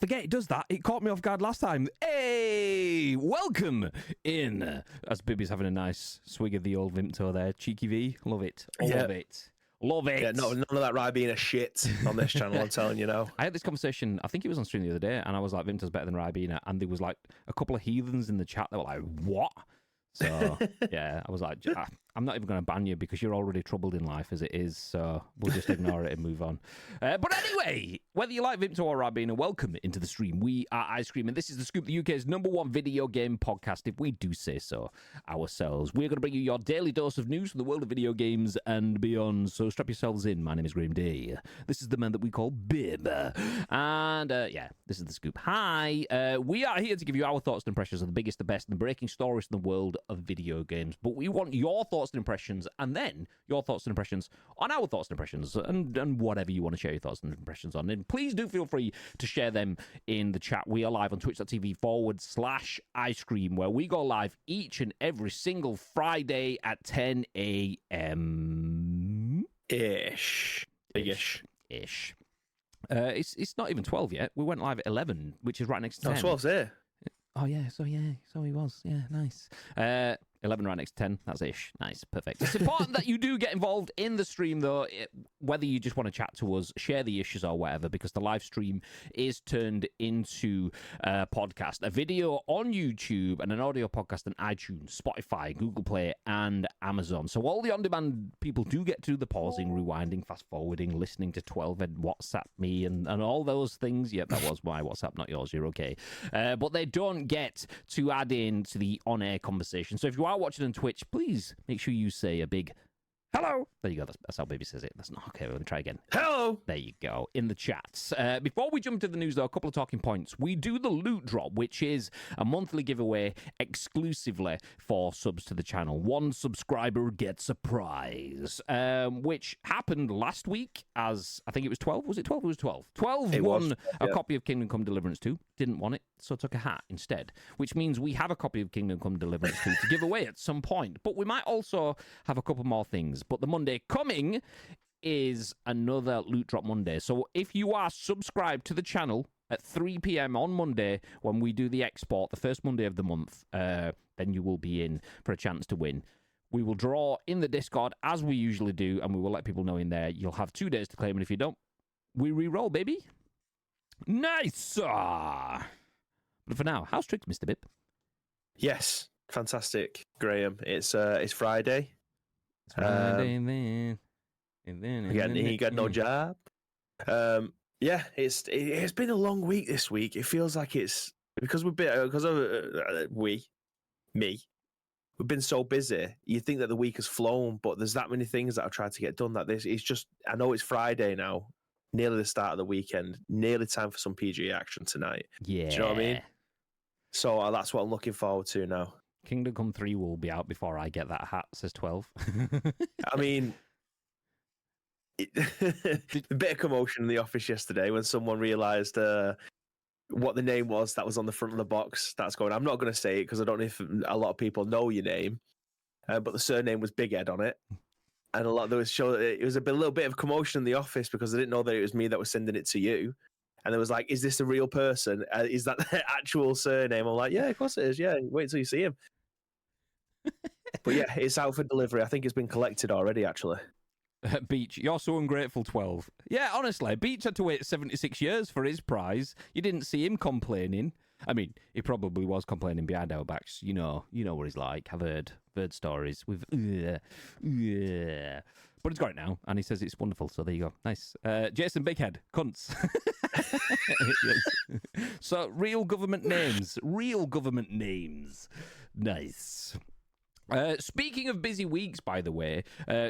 forget it does that. It caught me off guard last time. Hey, welcome in. As Bibby's having a nice swig of the old Vimto there. Cheeky V, love it. Love it. Love it. Yeah, none of that Ribena shit on this channel, I'm telling you now. I had this conversation, I think it was on stream the other day, and I was like, Vimto's better than Ribena, and there was like a couple of heathens in the chat that were like, what? So, yeah, I was like, I'm not even going to ban you because you're already troubled in life as it is, so we'll just ignore it and move on. But anyway, whether you like Vimto or Ribena, welcome into the stream. We are Ice Cream, and this is The Scoop, the UK's #1 video game podcast, if we do say so ourselves. We're going to bring you your daily dose of news from the world of video games and beyond, so strap yourselves in. My name is Graham Day. This is the man that we call Bib. And, yeah, this is The Scoop. Hi. We are here to give you our thoughts and impressions of the biggest, the best, and the breaking stories in the world of video games, but we want your thoughts and impressions, and then your thoughts and impressions on our thoughts and impressions, and whatever you want to share your thoughts and impressions on. And please do feel free to share them in the chat. We are live on twitch.tv/ice cream, where we go live each and every single Friday at 10 a.m. Ish. It's not even 12 yet. We went live at 11, which is right next to 10. No, 12's here. Oh, yeah, so he was. Yeah, nice. 11 right next to 10. That's ish. Nice, perfect. It's important that you do get involved in the stream, though, whether you just want to chat to us, share the issues or whatever, because the live stream is turned into a podcast, a video on YouTube, and an audio podcast on iTunes, Spotify, Google Play, and Amazon. So all the on-demand people do get to the pausing, rewinding, fast-forwarding, listening to 12 and WhatsApp me, and all those things. Yep, that was my WhatsApp, not yours. You're okay. But they don't get to add in to the on-air conversation. So if you are watching on Twitch, please make sure you say a big hello. There you go. That's how Baby says it. That's not okay. We're going to try again. Hello. There you go. In the chats. Before we jump to the news, though, a couple of talking points. We do the loot drop, which is a monthly giveaway exclusively for subs to the channel. One subscriber gets a prize, which happened last week as, I think it was 12. Was it 12? It was 12. 12 won a copy of Kingdom Come Deliverance 2. Didn't want it, so took a hat instead, which means we have a copy of Kingdom Come Deliverance 2 to give away at some point. But we might also have a couple more things. But the Monday coming is another Loot Drop Monday. So if you are subscribed to the channel at 3 p.m. on Monday when we do the export, the first Monday of the month, then you will be in for a chance to win. We will draw in the Discord as we usually do, and we will let people know in there. You'll have 2 days to claim, and if you don't, we re-roll, baby. Nice! But for now, how's tricks, Mr. Bip? Yes, fantastic, Graham. It's Friday. It's Friday, man. He got no job. Yeah, it's been a long week this week. It feels like it's because we've been so busy. You think that the week has flown, but there's that many things that I've tried to get done. That this it's just. I know it's Friday now. Nearly the start of the weekend, nearly time for some PG action tonight. Yeah. Do you know what I mean? So that's what I'm looking forward to now. Kingdom Come 3 will be out before I get that hat, says 12. I mean, a bit of commotion in the office yesterday when someone realised what the name was that was on the front of the box. That's going, I'm not going to say it because I don't know if a lot of people know your name, but the surname was Big Ed on it. And it was a little bit of commotion in the office because I didn't know that it was me that was sending it to you. And it was like, is this a real person? Is that the actual surname? I'm like, yeah, of course it is. Yeah, wait until you see him. But yeah, it's out for delivery. I think it's been collected already, actually. Beach, you're so ungrateful, 12. Yeah, honestly, Beach had to wait 76 years for his prize. You didn't see him complaining. I mean, he probably was complaining behind our backs. You know what he's like. I've heard stories with, but it's got it now, and he says it's wonderful. So there you go. Nice. Jason Bighead, cunts. So real government names. Nice. Speaking of busy weeks, by the way,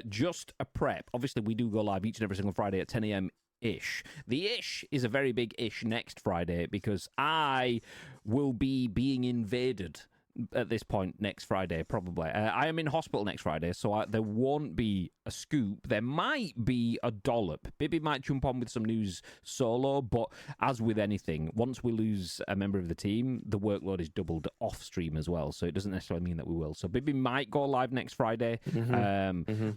just a prep. Obviously, we do go live each and every single Friday at 10 a.m. ish. The ish is a very big ish next Friday because I will be being invaded at this point next Friday, probably. I am in hospital next Friday, so there won't be a scoop. There might be a dollop. Bibby might jump on with some news solo, but as with anything, once we lose a member of the team, the workload is doubled off stream as well, so it doesn't necessarily mean that we will. So Bibby might go live next Friday.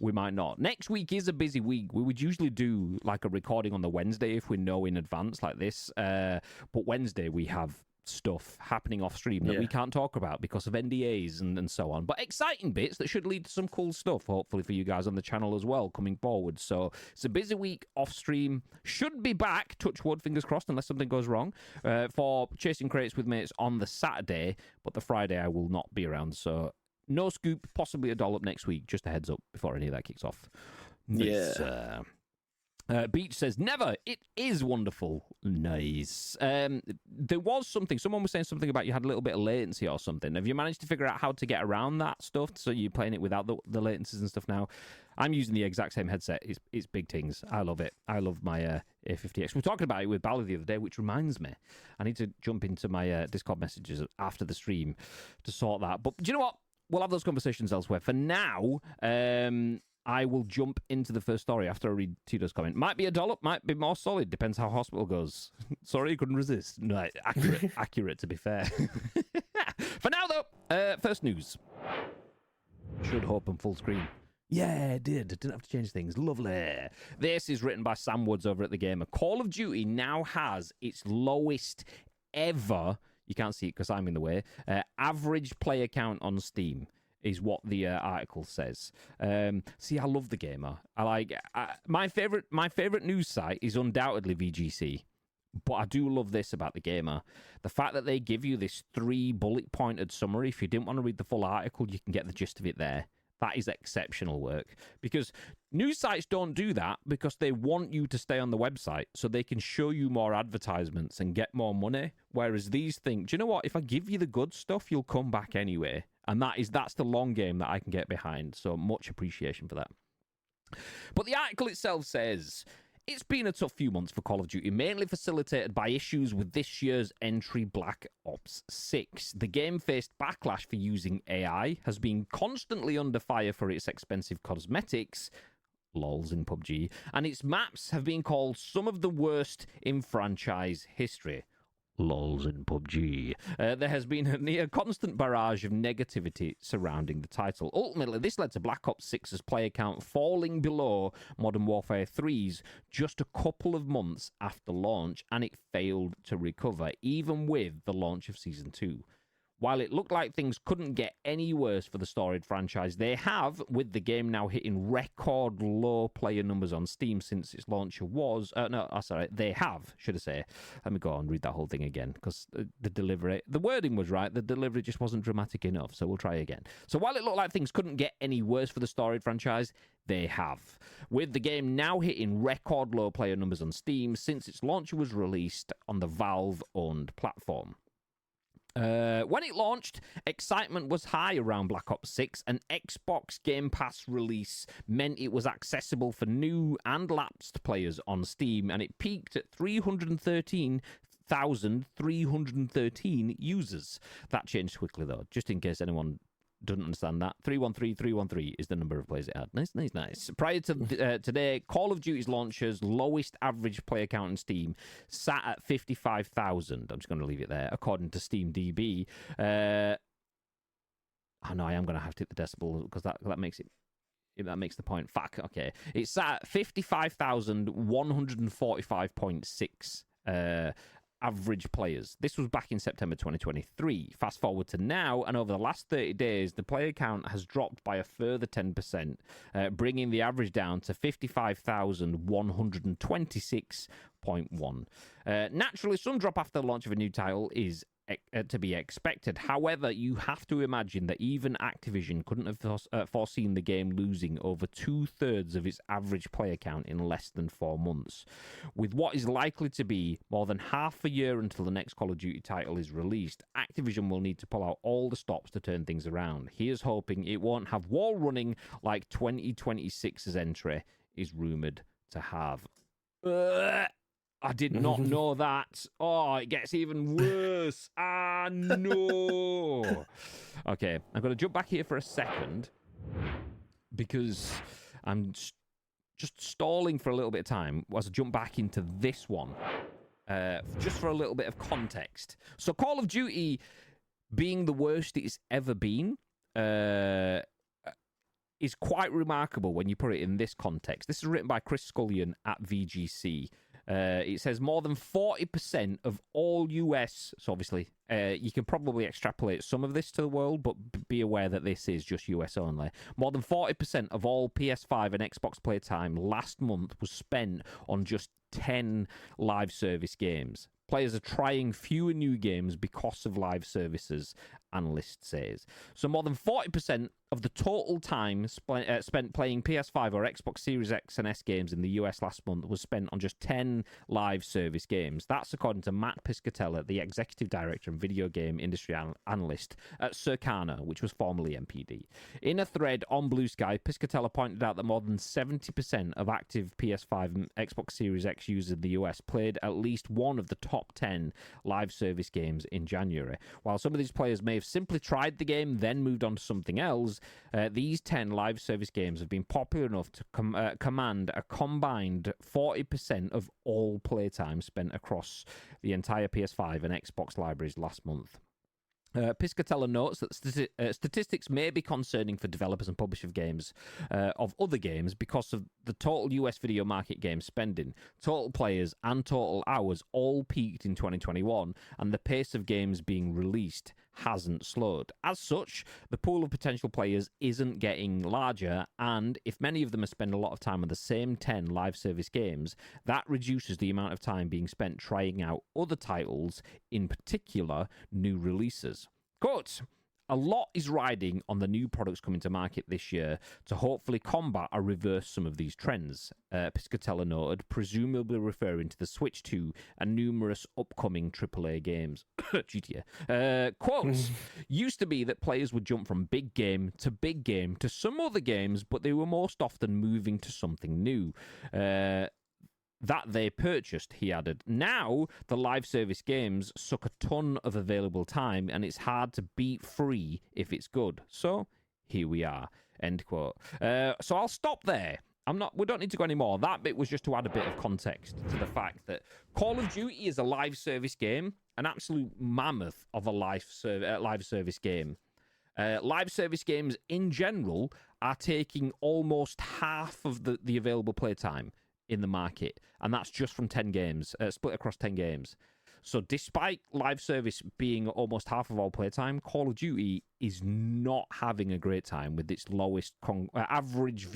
We might not. Next week is a busy week. We would usually do like a recording on the Wednesday if we know in advance like this, but Wednesday we have stuff happening off stream that we can't talk about because of NDAs and so on. But exciting bits that should lead to some cool stuff, hopefully, for you guys on the channel as well coming forward. So it's a busy week off stream. Should be back, touch wood, fingers crossed, unless something goes wrong, for Chasing Crates with Mates on the Saturday. But the Friday I will not be around. So no scoop, possibly a dollop next week. Just a heads up before any of that kicks off. Beach says, never. It is wonderful. Nice. There was something. Someone was saying something about you had a little bit of latency or something. Have you managed to figure out how to get around that stuff? So you're playing it without the latencies and stuff now? I'm using the exact same headset. It's big things. I love it. I love my A50X. We were talking about it with Bally the other day, which reminds me, I need to jump into my Discord messages after the stream to sort that. But do you know what? We'll have those conversations elsewhere. For now, I will jump into the first story after I read Tito's comment. Might be a dollop, might be more solid. Depends how hospital goes. Sorry, couldn't resist. No, accurate to be fair. For now, though, first news. Should open full screen. Yeah, it did. Didn't have to change things. Lovely. This is written by Sam Woods over at The Gamer. Call of Duty now has its lowest ever, you can't see it because I'm in the way, average player count on Steam. Is what the article says. See, I love The Gamer. My favorite news site is undoubtedly VGC, but I do love this about The Gamer: the fact that they give you this 3 bullet pointed summary. If you didn't want to read the full article, you can get the gist of it there. That is exceptional work, because news sites don't do that because they want you to stay on the website so they can show you more advertisements and get more money. Whereas these think, do you know what? If I give you the good stuff, you'll come back anyway. And that's the long game that I can get behind. So much appreciation for that. But the article itself says, it's been a tough few months for Call of Duty, mainly facilitated by issues with this year's entry, Black Ops 6. The game faced backlash for using AI, has been constantly under fire for its expensive cosmetics, lols in PUBG, and its maps have been called some of the worst in franchise history. Lols in PUBG. There has been a near constant barrage of negativity surrounding the title. Ultimately, this led to Black Ops 6's player count falling below Modern Warfare 3's just a couple of months after launch, and it failed to recover, even with the launch of Season 2. While it looked like things couldn't get any worse for the storied franchise, they have, with the game now hitting record low player numbers on Steam since its launch was... they have, should I say. Let me go on and read that whole thing again, because the delivery... The wording was right, the delivery just wasn't dramatic enough, so we'll try again. So while it looked like things couldn't get any worse for the storied franchise, they have. With the game now hitting record low player numbers on Steam since its launch was released on the Valve-owned platform. When it launched, excitement was high around Black Ops 6. An Xbox Game Pass release meant it was accessible for new and lapsed players on Steam, and it peaked at 313,313 users. That changed quickly, though, just in case anyone doesn't understand that. 313,313 is the number of players it had. Nice. Prior to today, Call of Duty's launcher's lowest average player count on Steam sat at 55,000. I'm just going to leave it there, according to SteamDB. I am going to have to hit the decibel because that makes it. That makes the point. Fuck. Okay, it sat at 55,145.6. Average players. This was back in September 2023. Fast forward to now, and over the last 30 days, the player count has dropped by a further 10%, bringing the average down to 55,126.1. Naturally, some drop after the launch of a new title is to be expected. However, you have to imagine that even Activision couldn't have foreseen the game losing over 2/3 of its average player count in less than 4 months. With what is likely to be more than half a year until the next Call of Duty title is released, Activision will need to pull out all the stops to turn things around. Here's hoping it won't have wall running like 2026's entry is rumoured to have. I did not know that. Oh, it gets even worse. Ah, no. Okay, I'm going to jump back here for a second because I'm just stalling for a little bit of time as I jump back into this one. Just for a little bit of context. So Call of Duty being the worst it's ever been is quite remarkable when you put it in this context. This is written by Chris Scullion at VGC. It says more than 40% of all US, so obviously you can probably extrapolate some of this to the world, but be aware that this is just US only. More than 40% of all PS5 and Xbox playtime last month was spent on just 10 live service games. Players are trying fewer new games because of live services, analyst says. So more than 40% of the total time spent playing PS5 or Xbox Series X and S games in the US last month was spent on just 10 live service games. That's according to Matt Piscatella, the executive director and video game industry analyst at Circana, which was formerly MPD. In a thread on Blue Sky, Piscatella pointed out that more than 70% of active PS5 and Xbox Series X users in the US played at least one of the top 10 live service games in January. While some of these players may have simply tried the game, then moved on to something else, these 10 live service games have been popular enough to command a combined 40% of all playtime spent across the entire PS5 and Xbox libraries last month. Piscatella notes that statistics may be concerning for developers and publishers of games of other games because of the total US video market game spending. Total players and total hours all peaked in 2021, and the pace of games being released hasn't slowed. As such, the pool of potential players isn't getting larger, and if many of them are spending a lot of time on the same 10 live service games, that reduces the amount of time being spent trying out other titles, in particular new releases. Quote, a lot is riding on the new products coming to market this year to hopefully combat or reverse some of these trends, Piscatella noted, presumably referring to the Switch 2 and numerous upcoming AAA games. GTA. Quotes, used to be that players would jump from big game to some other games, but they were most often moving to something new. That they purchased, he added. Now, the live service games suck a ton of available time, and it's hard to beat free if it's good. So, here we are. End quote. So I'll stop there. We don't need to go any more. That bit was just to add a bit of context to the fact that Call of Duty is a live service game, an absolute mammoth of a live service game. Live service games in general are taking almost half of the available playtime in the market, and that's just from 10 games, split across 10 games. So despite live service being almost half of all playtime, Call of Duty is not having a great time with its lowest average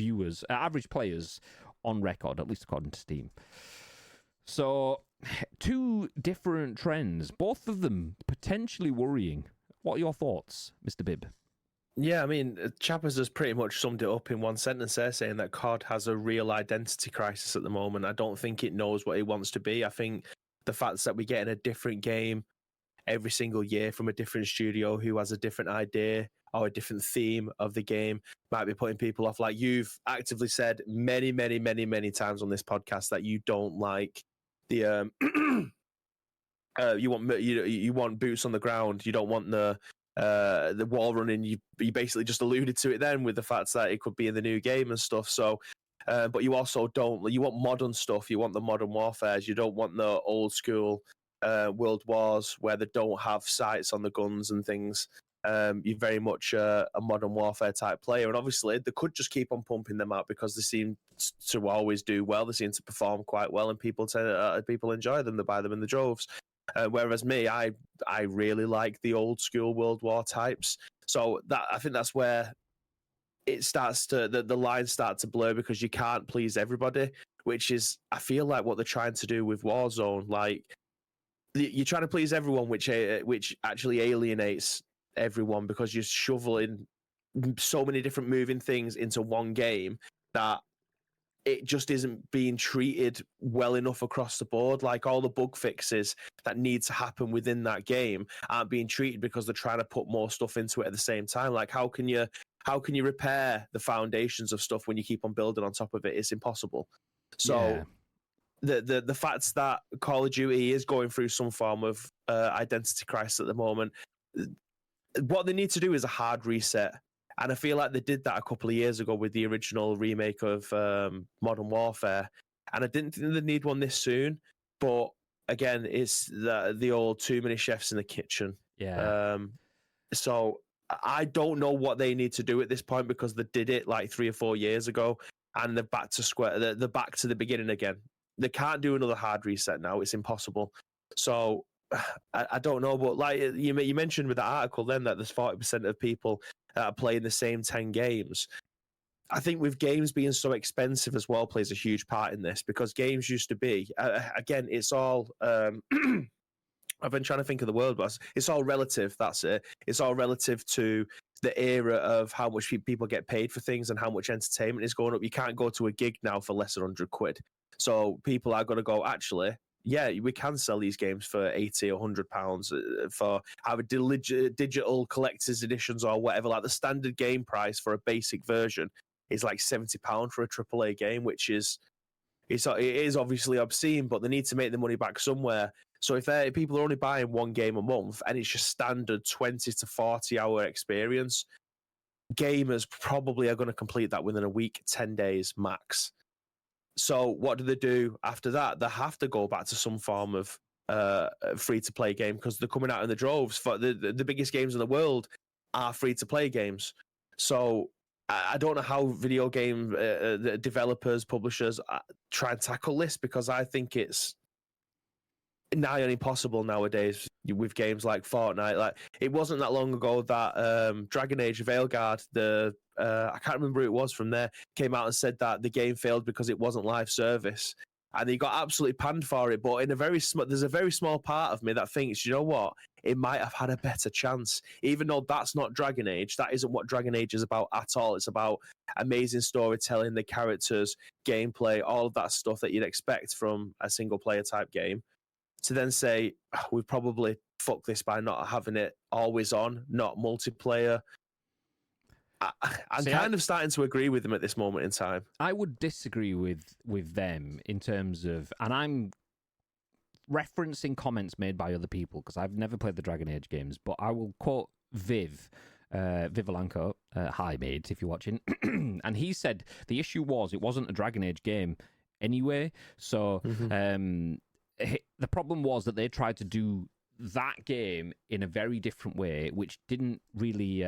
players on record, at least according to Steam. So two different trends, both of them potentially worrying. What are your thoughts, Mr. Bibb? Yeah, I mean, Chappers has pretty much summed it up in one sentence there, saying that COD has a real identity crisis at the moment. I don't think it knows what it wants to be. I think the fact that we're getting a different game every single year from a different studio who has a different idea or a different theme of the game might be putting people off. Like you've actively said many, many, many, many times on this podcast that you don't like the you want boots on the ground. You don't want the wall running. You basically just alluded to it then with the fact that it could be in the new game and stuff. So, but you also you want modern stuff. You want the modern warfares. You don't want the old school world wars where they don't have sights on the guns and things. You're very much a modern warfare type player, and obviously they could just keep on pumping them out because they seem to always do well. They seem to perform quite well, and people enjoy them. They buy them in the droves. Whereas me, I really like the old school World War types. So that I think that's where it starts to the lines start to blur because you can't please everybody, which is I feel like what they're trying to do with Warzone. Like you're trying to please everyone, which actually alienates everyone because you're shoveling so many different moving things into one game that it just isn't being treated well enough across the board. Like all the bug fixes that need to happen within that game aren't being treated because they're trying to put more stuff into it at the same time. Like how can you repair the foundations of stuff when you keep on building on top of it? It's impossible. So the fact that Call of Duty is going through some form of identity crisis at the moment, what they need to do is a hard reset. And I feel like they did that a couple of years ago with the original remake of Modern Warfare. And I didn't think they'd need one this soon. But again, it's the old too many chefs in the kitchen. Yeah. So I don't know what they need to do at this point, because they did it like 3 or 4 years ago, and they're back to square. They're back to the beginning again. They can't do another hard reset now. It's impossible. So I don't know, but like you mentioned with that article then that there's 40% of people that are playing the same 10 games. I think with games being so expensive as well plays a huge part in this, because games used to be, again, it's all, I've been trying to think of the word, but it's all relative. That's it. It's all relative to the era of how much people get paid for things and how much entertainment is going up. You can't go to a gig now for less than 100 quid. So people are going to go, actually, yeah, we can sell these games for 80 or 100 pounds for either digital collector's editions or whatever. Like the standard game price for a basic version is like £70 for a AAA game, which it is obviously obscene, but they need to make the money back somewhere. So if people are only buying one game a month and it's just standard 20 to 40 hour experience, gamers probably are going to complete that within a week, 10 days max. So what do they do after that? They have to go back to some form of free-to-play game, because they're coming out in the droves. For the biggest games in the world are free-to-play games. So I don't know how video game developers, publishers try and tackle this, because I think it's nigh on impossible nowadays with games like Fortnite. Like, it wasn't that long ago that Dragon Age Veilguard, I can't remember who it was from there, came out and said that the game failed because it wasn't live service, and he got absolutely panned for it. But there's a very small part of me that thinks, you know what, it might have had a better chance, even though that's not Dragon Age. That isn't what Dragon Age is about at all. It's about amazing storytelling, the characters, gameplay, all of that stuff that you'd expect from a single player type game. To then say, we probably fucked this by not having it always on, not multiplayer. I'm kind of starting to agree with them at this moment in time. I would disagree with them in terms of, and I'm referencing comments made by other people because I've never played the Dragon Age games, but I will quote Viv Alanko, hi mate, if you're watching, and he said the issue was it wasn't a Dragon Age game anyway, so the problem was that they tried to do that game in a very different way, which didn't really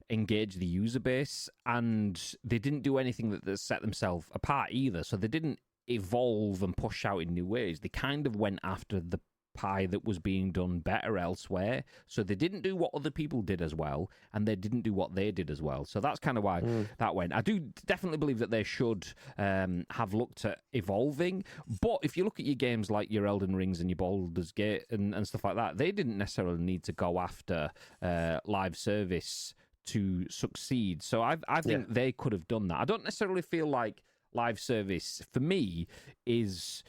engage the user base, and they didn't do anything that set themselves apart either. So they didn't evolve and push out in new ways. They kind of went after the pie that was being done better elsewhere. So they didn't do what other people did as well, and they didn't do what they did as well. So that's kind of why that went. I do definitely believe that they should have looked at evolving. But if you look at your games like your Elden Rings and your Baldur's Gate and stuff like that, they didn't necessarily need to go after live service to succeed. So I think they could have done that. I don't necessarily feel like live service, for me, is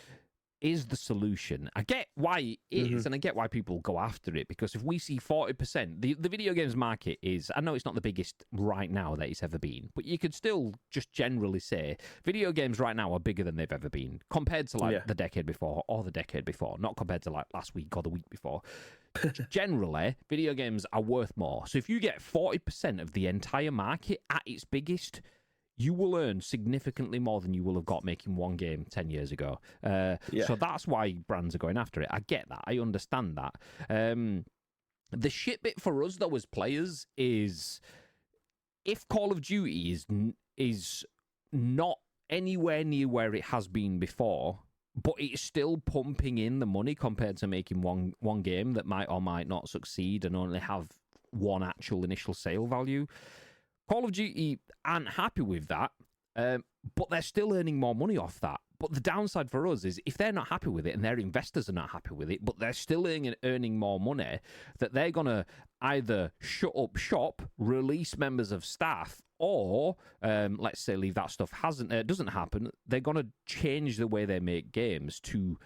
the solution. I get why it is, and I get why people go after it, because if we see 40%, the video games market is, I know it's not the biggest right now that it's ever been, but you could still just generally say video games right now are bigger than they've ever been, compared to like the decade before or the decade before, not compared to like last week or the week before. Generally, video games are worth more. So if you get 40% of the entire market at its biggest, you will earn significantly more than you will have got making one game 10 years ago. So that's why brands are going after it. I get that. I understand that. The shit bit for us, though, as players, is if Call of Duty is not anywhere near where it has been before, but it's still pumping in the money compared to making one game that might or might not succeed and only have one actual initial sale value. Call of Duty aren't happy with that, but they're still earning more money off that. But the downside for us is if they're not happy with it and their investors are not happy with it, but they're still earning more money, that they're going to either shut up shop, release members of staff, or let's say leave that stuff doesn't happen, they're going to change the way they make games to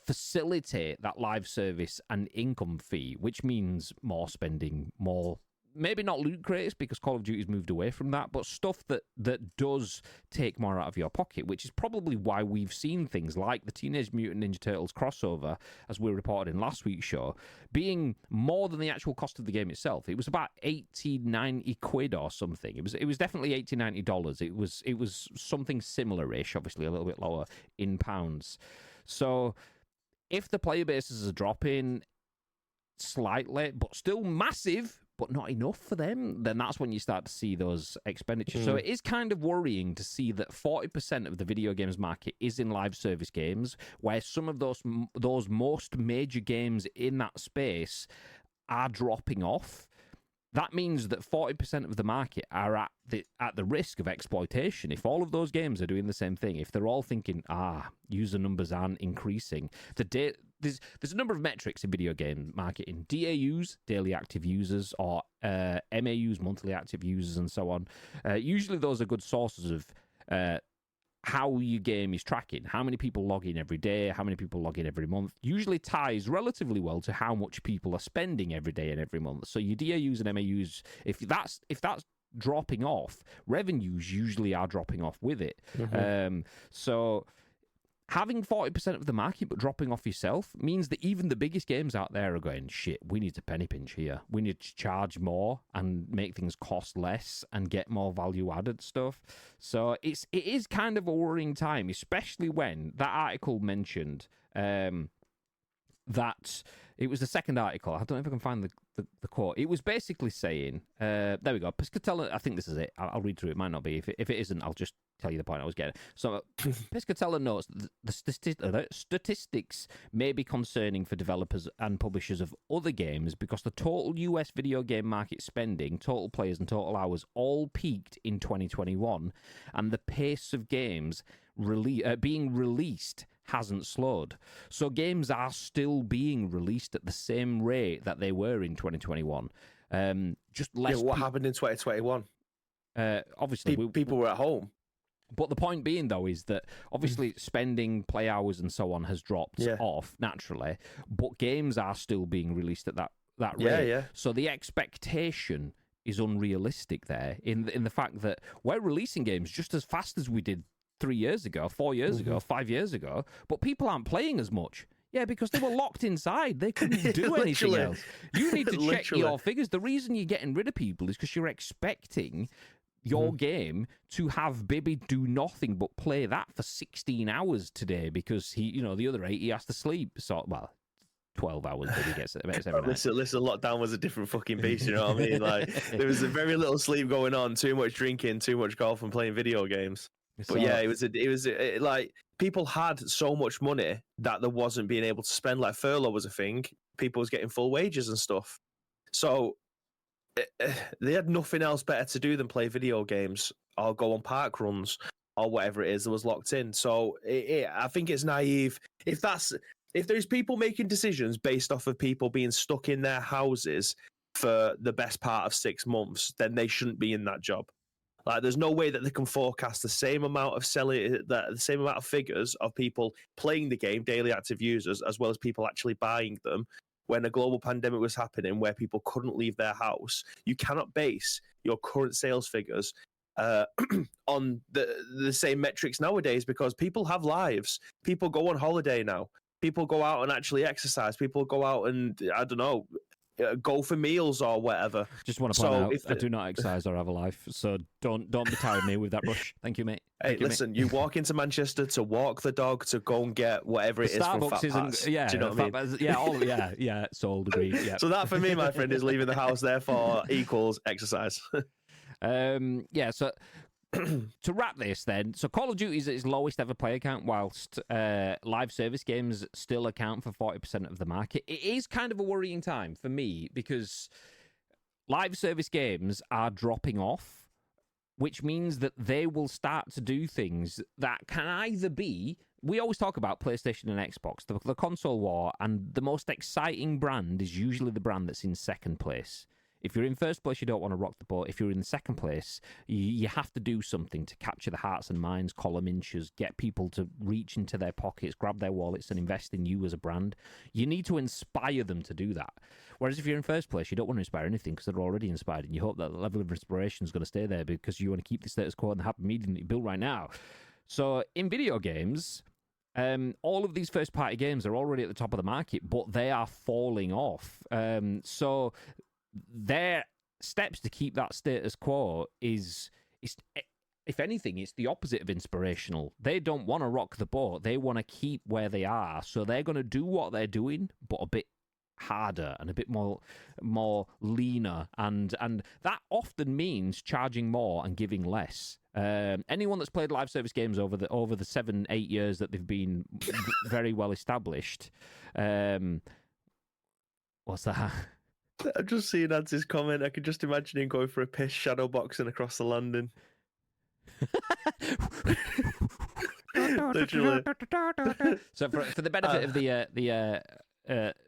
facilitate that live service and income fee, which means more spending, more maybe not loot crates because Call of Duty's moved away from that, but stuff that does take more out of your pocket, which is probably why we've seen things like the Teenage Mutant Ninja Turtles crossover, as we reported in last week's show, being more than the actual cost of the game itself. It was about 80, 90 quid or something. It was definitely $80, $90. It was something similar-ish, obviously a little bit lower in pounds. So if the player bases are dropping slightly, but still massive, but not enough for them, then that's when you start to see those expenditures. So it is kind of worrying to see that 40% of the video games market is in live service games, where some of those most major games in that space are dropping off. That means that 40% of the market are at the risk of exploitation. If all of those games are doing the same thing, if they're all thinking, user numbers aren't increasing, there's a number of metrics in video game marketing: DAUs, daily active users, or MAUs, monthly active users, and so on. Usually those are good sources of how your game is tracking, how many people log in every day, how many people log in every month. Usually ties relatively well to how much people are spending every day and every month. So your DAUs and MAUs, if that's dropping off, revenues usually are dropping off with it. So having 40% of the market but dropping off yourself means that even the biggest games out there are going, shit, we need to penny pinch here. We need to charge more and make things cost less and get more value-added stuff. So it is kind of a worrying time, especially when that article mentioned that it was the second article. I don't know if I can find the quote. It was basically saying, there we go, Piscatella, I think this is it. I'll read through it. It might not be. If it isn't, I'll just tell you the point I was getting. So Piscatella notes that the statistics may be concerning for developers and publishers of other games because the total US video game market spending, total players and total hours all peaked in 2021, and the pace of games being released hasn't slowed. So games are still being released at the same rate that they were in 2021. Just less. What happened in 2021? Obviously, people were at home. But the point being, though, is that obviously spending, play hours, and so on has dropped off naturally, but games are still being released at that rate. Yeah. So the expectation is unrealistic there in the fact that we're releasing games just as fast as we did 3 years ago, 4 years ago, 5 years ago, but people aren't playing as much. Yeah, because they were locked inside. They couldn't do anything else. You need to check your figures. The reason you're getting rid of people is because you're expecting your game to have Bibby do nothing but play that for 16 hours today because the other 8 he has to sleep. So, 12 hours Bibby gets every night. Listen, lockdown was a different fucking beast, you know what I mean? Like, there was very little sleep going on, too much drinking, too much golf, and playing video games. But yeah, it was like people had so much money that there wasn't being able to spend. Like furlough was a thing. People was getting full wages and stuff. So they had nothing else better to do than play video games or go on park runs or whatever it is that was locked in. So I think it's naive. If there's people making decisions based off of people being stuck in their houses for the best part of 6 months, then they shouldn't be in that job. Like, there's no way that they can forecast the same amount of figures of people playing the game, daily active users, as well as people actually buying them. When a global pandemic was happening, where people couldn't leave their house, you cannot base your current sales figures on the same metrics nowadays because people have lives. People go on holiday now. People go out and actually exercise. People go out and, I don't know, go for meals or whatever. Just want to point out, I do not exercise or have a life, so don't be tiring me with that brush. Thank you, mate. Listen, you walk into Manchester to walk the dog to go and get whatever it is from Fat Pats. Yeah, do you know what I mean? Sold, agreed. Yeah. So that for me, my friend, is leaving the house. Therefore, equals exercise. So to wrap this then, so Call of Duty is its lowest ever player count, whilst live service games still account for 40% of the market. It is kind of a worrying time for me because live service games are dropping off, which means that they will start to do things that can either be, we always talk about PlayStation and Xbox, the console war, and the most exciting brand is usually the brand that's in second place. If you're in first place, you don't want to rock the boat. If you're in second place, you have to do something to capture the hearts and minds, column inches, get people to reach into their pockets, grab their wallets and invest in you as a brand. You need to inspire them to do that. Whereas if you're in first place, you don't want to inspire anything because they're already inspired, and you hope that the level of inspiration is going to stay there because you want to keep the status quo and the happy medium that you build right now. So in video games, all of these first-party games are already at the top of the market, but they are falling off. So their steps to keep that status quo is, if anything, it's the opposite of inspirational. They don't want to rock the boat. They want to keep where they are. So they're going to do what they're doing, but a bit harder and a bit more leaner. And that often means charging more and giving less. Anyone that's played live service games over the 7-8 years that they've been very well established. What's that? I've just seen Ads's comment. I could just imagine him going for a piss shadow boxing across the landing. Literally. So for the benefit of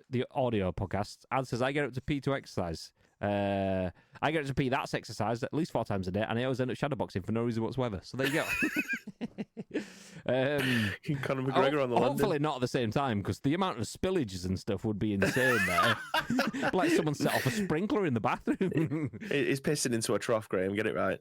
the audio podcast, Ad says I get up to pee to exercise. I get up to pee. That's exercise at least 4 times a day, and I always end up shadowboxing for no reason whatsoever. So there you go. Conor McGregor on the hopefully landing. not at the same time, because the amount of spillages and stuff would be insane there. Like someone set off a sprinkler in the bathroom. He's pissing into a trough, Graham. Get it right.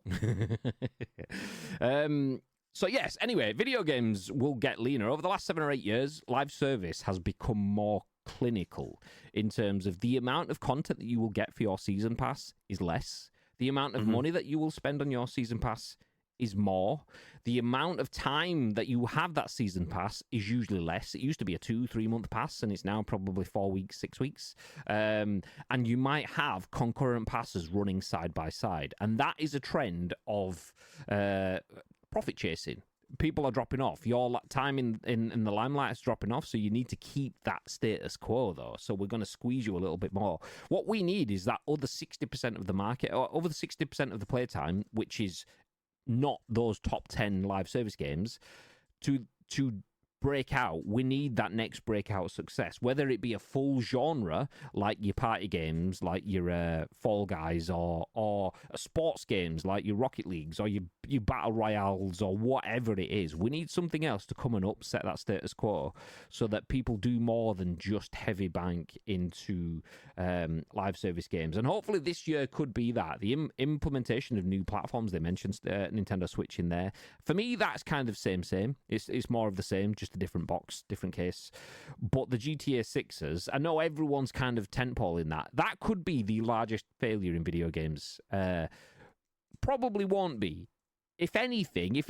So yes, anyway, video games will get leaner. Over the last 7 or 8 years, live service has become more clinical in terms of the amount of content that you will get for your season pass is less. The amount of money that you will spend on your season pass is more. The amount of time that you have that season pass is usually less. It used to be a 2-3 month pass, and it's now probably 4 weeks, 6 weeks. And you might have concurrent passes running side by side. And that is a trend of profit chasing. People are dropping off. Your time in the limelight is dropping off, so you need to keep that status quo, though. So we're going to squeeze you a little bit more. What we need is that other 60% of the market, or over the 60% of the playtime, which is not those top 10 live service games, to break out. We need that next breakout success, whether it be a full genre like your party games, like your Fall Guys, or sports games like your Rocket Leagues or your Battle Royales or whatever it is. We need something else to come and upset that status quo so that people do more than just heavy bank into live service games. And hopefully this year could be that. The implementation of new platforms, they mentioned Nintendo Switch in there. For me, that's kind of same. It's more of the same, just a different box, different case. But the GTA 6s, I know everyone's kind of tentpole in that. That could be the largest failure in video games. Probably won't be. If anything,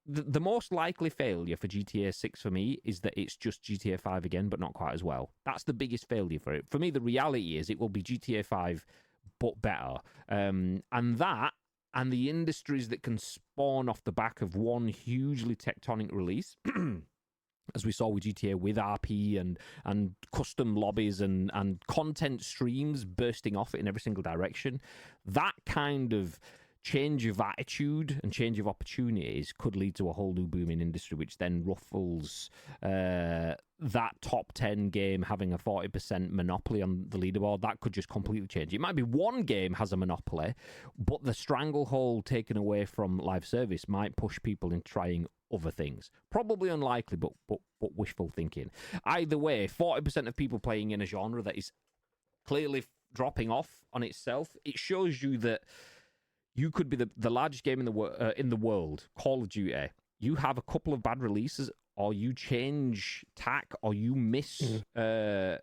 the most likely failure for GTA 6 for me is that it's just GTA 5 again, but not quite as well. That's the biggest failure for it. For me, the reality is it will be GTA 5, but better. And that, and the industries that can spawn off the back of one hugely tectonic release, as we saw with GTA, with RP and custom lobbies and content streams bursting off it in every single direction, that kind of change of attitude and change of opportunities could lead to a whole new booming industry, which then ruffles that top 10 game having a 40% monopoly on the leaderboard. That could just completely change. It might be one game has a monopoly, but the stranglehold taken away from live service might push people into trying other things. Probably unlikely, but wishful thinking. Either way, 40% of people playing in a genre that is clearly dropping off on itself, it shows you that you could be the largest game in the world, Call of Duty. You have a couple of bad releases, or you change tack, or you miss the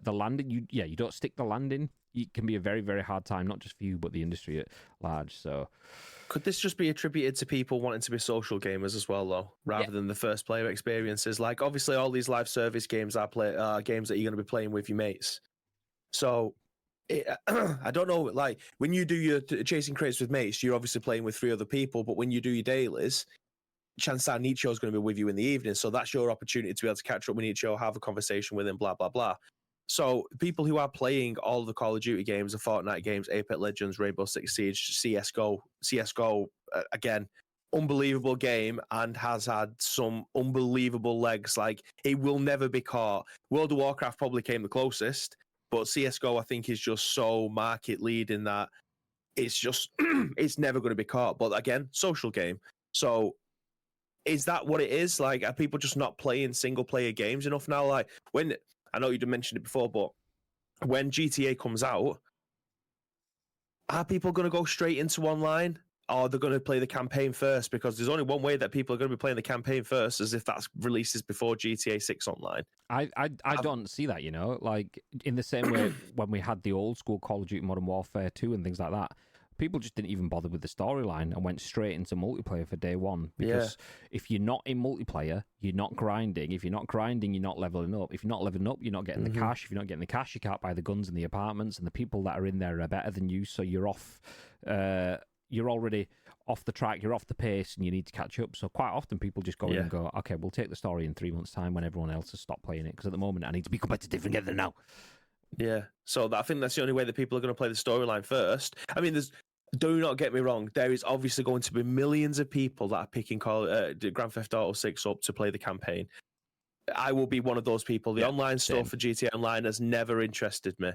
landing. You don't stick the landing. It can be a very, very hard time, not just for you, but the industry at large. So, could this just be attributed to people wanting to be social gamers as well, though, rather than the first player experiences? Like, obviously, all these live service games are games that you're going to be playing with your mates. So, I don't know, like, when you do your chasing crates with mates, you're obviously playing with 3 other people, but when you do your dailies, chances are Nicho's going to be with you in the evening, so that's your opportunity to be able to catch up with Nicho, have a conversation with him, blah, blah, blah. So people who are playing all the Call of Duty games, the Fortnite games, Apex Legends, Rainbow Six Siege, CSGO, again, unbelievable game and has had some unbelievable legs. Like, it will never be caught. World of Warcraft probably came the closest, but CSGO, I think, is just so market leading that it's just, it's never going to be caught. But again, social game. So is that what it is? Like, are people just not playing single player games enough now? Like, when, I know you mentioned it before, but when GTA comes out, are people going to go straight into online? Or they're going to play the campaign first? Because there's only one way that people are going to be playing the campaign first, as if that's releases before GTA 6 online. I don't see that, like in the same way when we had the old school Call of Duty Modern Warfare 2 and things like that. People just didn't even bother with the storyline and went straight into multiplayer for day one. Because if you're not in multiplayer, you're not grinding. If you're not grinding, you're not leveling up. If you're not leveling up, you're not getting the cash. If you're not getting the cash, you can't buy the guns in the apartments, and the people that are in there are better than you, so you're off. You're already off the track, you're off the pace, and you need to catch up. So quite often people just go in and go, okay, we'll take the story in 3 months' time when everyone else has stopped playing it, because at the moment I need to be competitive and get there now. Yeah, so I think that's the only way that people are going to play the storyline first. I mean, do not get me wrong, there is obviously going to be millions of people that are picking Grand Theft Auto 6 up to play the campaign. I will be one of those people. The online stuff for GTA Online has never interested me.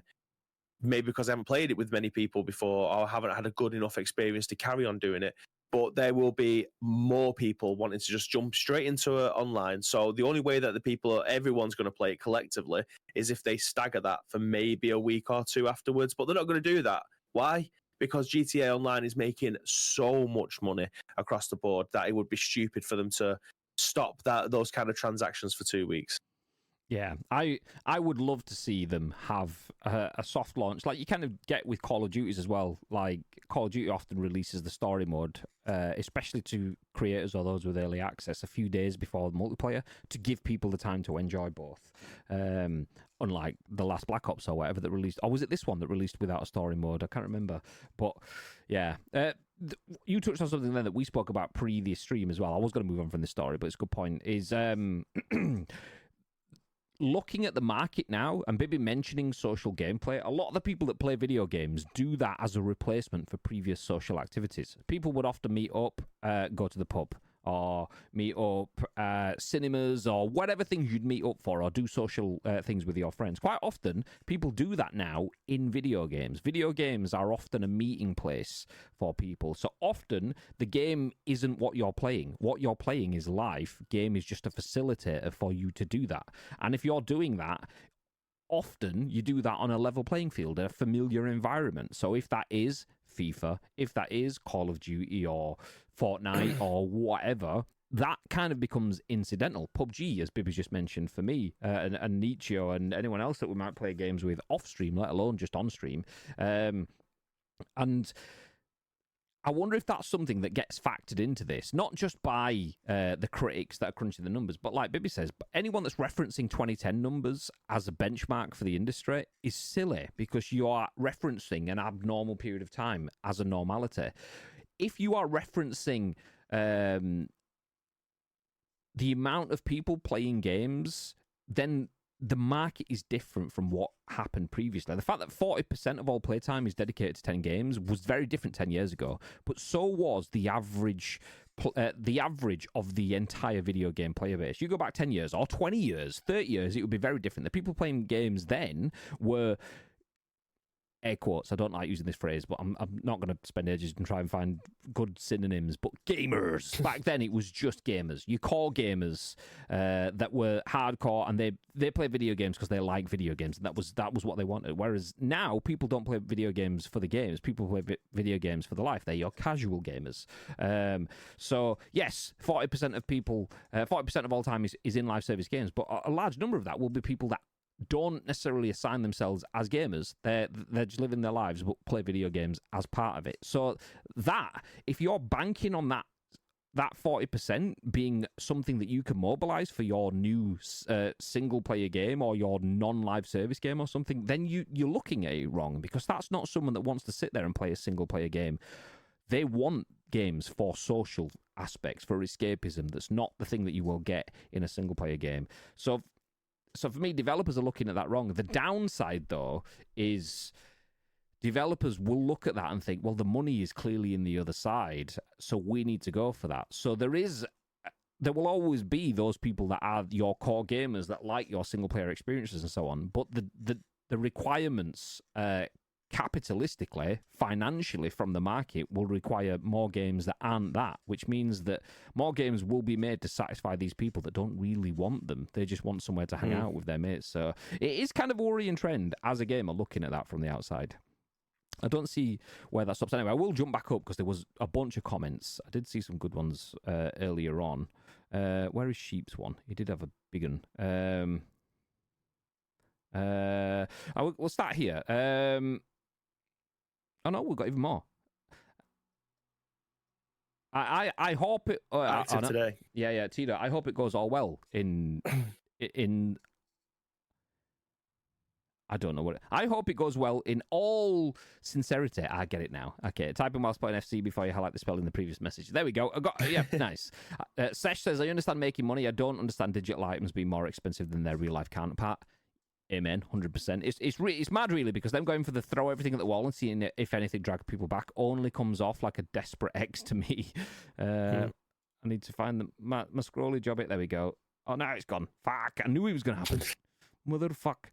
Maybe because I haven't played it with many people before, or haven't had a good enough experience to carry on doing it. But there will be more people wanting to just jump straight into it online. So the only way that everyone's going to play it collectively is if they stagger that for maybe a week or two afterwards. But they're not going to do that. Why? Because GTA Online is making so much money across the board that it would be stupid for them to stop those kind of transactions for 2 weeks. Yeah, I would love to see them have a soft launch, like you kind of get with Call of Duties as well. Like Call of Duty often releases the story mode, especially to creators or those with early access, a few days before the multiplayer, to give people the time to enjoy both. Unlike the last Black Ops or whatever that released, or was it this one that released without a story mode? I can't remember, but yeah. You touched on something then that we spoke about previous stream as well. I was going to move on from this story, but it's a good point. Is looking at the market now, and Bibby mentioning social gameplay, a lot of the people that play video games do that as a replacement for previous social activities. People would often meet up, go to the pub, or meet up cinemas, or whatever things you'd meet up for, or do social things with your friends. Quite often, people do that now in video games. Video games are often a meeting place for people. So often, the game isn't what you're playing. What you're playing is life. Game is just a facilitator for you to do that. And if you're doing that, often you do that on a level playing field, a familiar environment. So if that is FIFA, if that is Call of Duty or Fortnite or whatever, that kind of becomes incidental. PUBG, as Bibby's just mentioned, for me, and Nietzsche and anyone else that we might play games with off stream, let alone just on stream. And I wonder if that's something that gets factored into this, not just by the critics that are crunching the numbers, but like Bibby says, anyone that's referencing 2010 numbers as a benchmark for the industry is silly, because you are referencing an abnormal period of time as a normality. If you are referencing the amount of people playing games, then the market is different from what happened previously. The fact that 40% of all playtime is dedicated to 10 games was very different 10 years ago, but so was the average of the entire video game player base. You go back 10 years or 20 years, 30 years, it would be very different. The people playing games then were, air quotes, I don't like using this phrase, but I'm not going to spend ages and try and find good synonyms, but gamers. Back then, it was just gamers. You call gamers that were hardcore, and they play video games because they like video games, and that was what they wanted. Whereas now, people don't play video games for the games. People play video games for the life. They're your casual gamers. So, yes, 40% of people, 40% of all time is in live service games, but a large number of that will be people that don't necessarily assign themselves as gamers. They're just living their lives, but play video games as part of it. So that, if you're banking on that 40% being something that you can mobilize for your new single-player game or your non-live service game or something, then you're looking at it wrong, because that's not someone that wants to sit there and play a single-player game. They want games for social aspects, for escapism. That's not the thing that you will get in a single-player game. So for me, developers are looking at that wrong. The downside, though, is developers will look at that and think, well, the money is clearly in the other side, so we need to go for that. So there will always be those people that are your core gamers that like your single-player experiences and so on, but the requirements capitalistically, financially from the market will require more games that aren't that, which means that more games will be made to satisfy these people that don't really want them. They just want somewhere to hang out with their mates. So it is kind of a worrying trend as a gamer looking at that from the outside. I don't see where that stops. Anyway, I will jump back up because there was a bunch of comments. I did see some good ones earlier on. Where is Sheep's one? He did have a big one. We'll start here. Oh no, we've got even more. I hope it. Active today. Yeah, Tito. I hope it goes all well in. I don't know what. I hope it goes well in all sincerity. I get it now. Okay, type in while spelling FC before you highlight the spell in the previous message. There we go. I got. Yeah, nice. Sesh says, I understand making money. I don't understand digital items being more expensive than their real life counterpart. Amen, 100%. It's mad, really, because them going for the throw everything at the wall and seeing if anything drag people back only comes off like a desperate X to me. I need to find my scrolly job. There we go. Oh, now it's gone. Fuck, I knew it was going to happen. Motherfuck.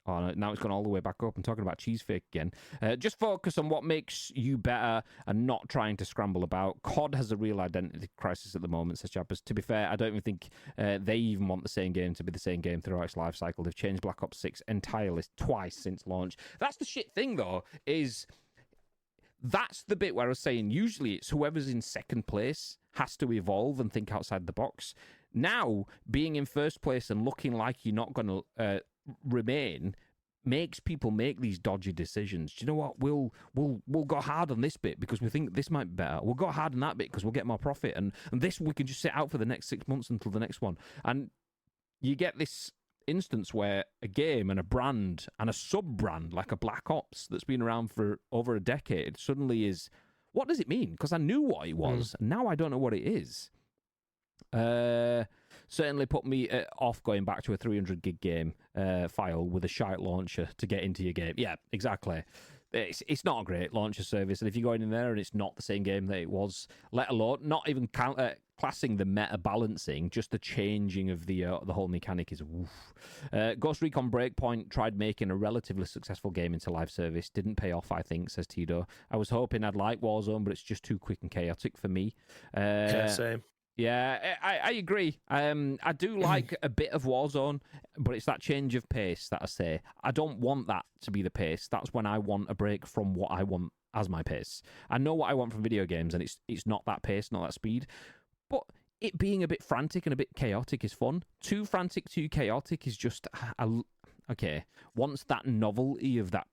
Oh, no, now it's gone all the way back up. I'm talking about cheese fake again. Just focus on what makes you better and not trying to scramble about. COD has a real identity crisis at the moment, says Chappers. To be fair, I don't even think they even want the same game to be the same game throughout its life cycle. They've changed Black Ops 6 entirely twice since launch. That's the shit thing, though, is that's the bit where I was saying usually it's whoever's in second place has to evolve and think outside the box. Now, being in first place and looking like you're not going to remain makes people make these dodgy decisions. Do you know what? We'll go hard on this bit because we think this might be better. We'll go hard on that bit because we'll get more profit. And this we can just sit out for the next 6 months until the next one. And you get this instance where a game and a brand and a sub-brand like a Black Ops that's been around for over a decade suddenly is, what does it mean? Because I knew what it was, and now I don't know what it is. Certainly put me off going back to a 300 gig game file with a shite launcher to get into your game. Yeah, exactly. It's not a great launcher service, and if you're going in there and it's not the same game that it was, let alone not even classing the meta balancing, just the changing of the whole mechanic is woof. Ghost Recon Breakpoint tried making a relatively successful game into live service, didn't pay off, I think, says Tito. I was hoping I'd like Warzone, but it's just too quick and chaotic for me. Yeah, same. Yeah, I agree. I do like a bit of Warzone, but it's that change of pace that I say. I don't want that to be the pace. That's when I want a break from what I want as my pace. I know what I want from video games, and it's not that pace, not that speed. But it being a bit frantic and a bit chaotic is fun. Too frantic, too chaotic is just... okay, once that novelty of that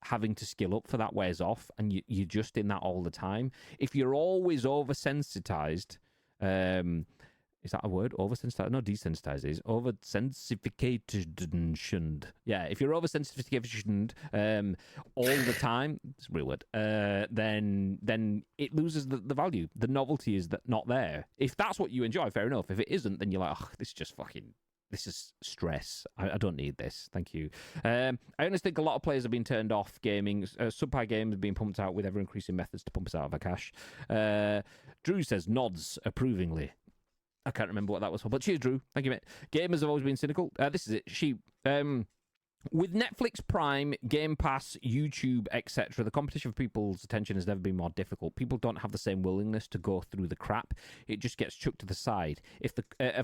having to skill up for that wears off, and you're just in that all the time, if you're always oversensitized... is that a word? Oversensitized? No, desensitized is oversensification. Yeah, if you're oversensification all the time, it's a real word. Then it loses the value. The novelty is not there. If that's what you enjoy, fair enough. If it isn't, then you're like, oh, this is stress. I don't need this. Thank you. I honestly think a lot of players have been turned off gaming. Sub-high games have been pumped out with ever-increasing methods to pump us out of our cash. Drew says, nods approvingly. I can't remember what that was for, but cheers, Drew. Thank you, mate. Gamers have always been cynical. This is it. With Netflix, Prime, Game Pass, YouTube, etc., the competition for people's attention has never been more difficult. People don't have the same willingness to go through the crap. It just gets chucked to the side. If a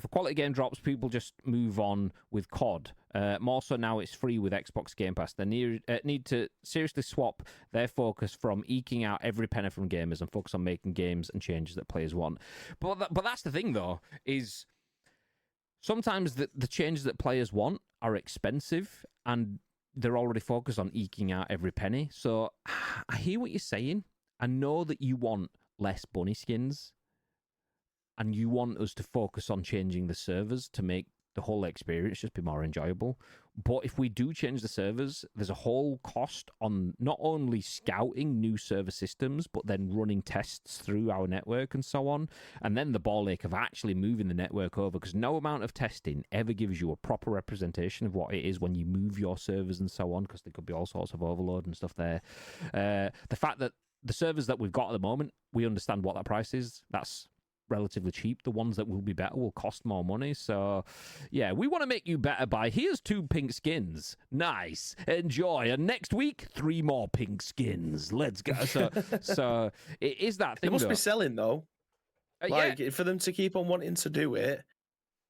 quality game drops, people just move on with COD. More so now it's free with Xbox Game Pass. They need to seriously swap their focus from eking out every penny from gamers and focus on making games and changes that players want. But that's the thing, though, is... sometimes the changes that players want are expensive and they're already focused on eking out every penny. So I hear what you're saying. I know that you want less bunny skins and you want us to focus on changing the servers to make the whole experience just be more enjoyable. But if we do change the servers, there's a whole cost on not only scouting new server systems, but then running tests through our network and so on. And then the ball ache of actually moving the network over, because no amount of testing ever gives you a proper representation of what it is when you move your servers and so on, because there could be all sorts of overload and stuff there. The fact that the servers that we've got at the moment, we understand what that price is. That's relatively cheap. The ones that will be better will cost more money. So, yeah, we want to make you better by here's 2 pink skins. Nice. Enjoy. And next week, 3 more pink skins. Let's go. So it is that thing. They must be selling, though. Yeah. For them to keep on wanting to do it,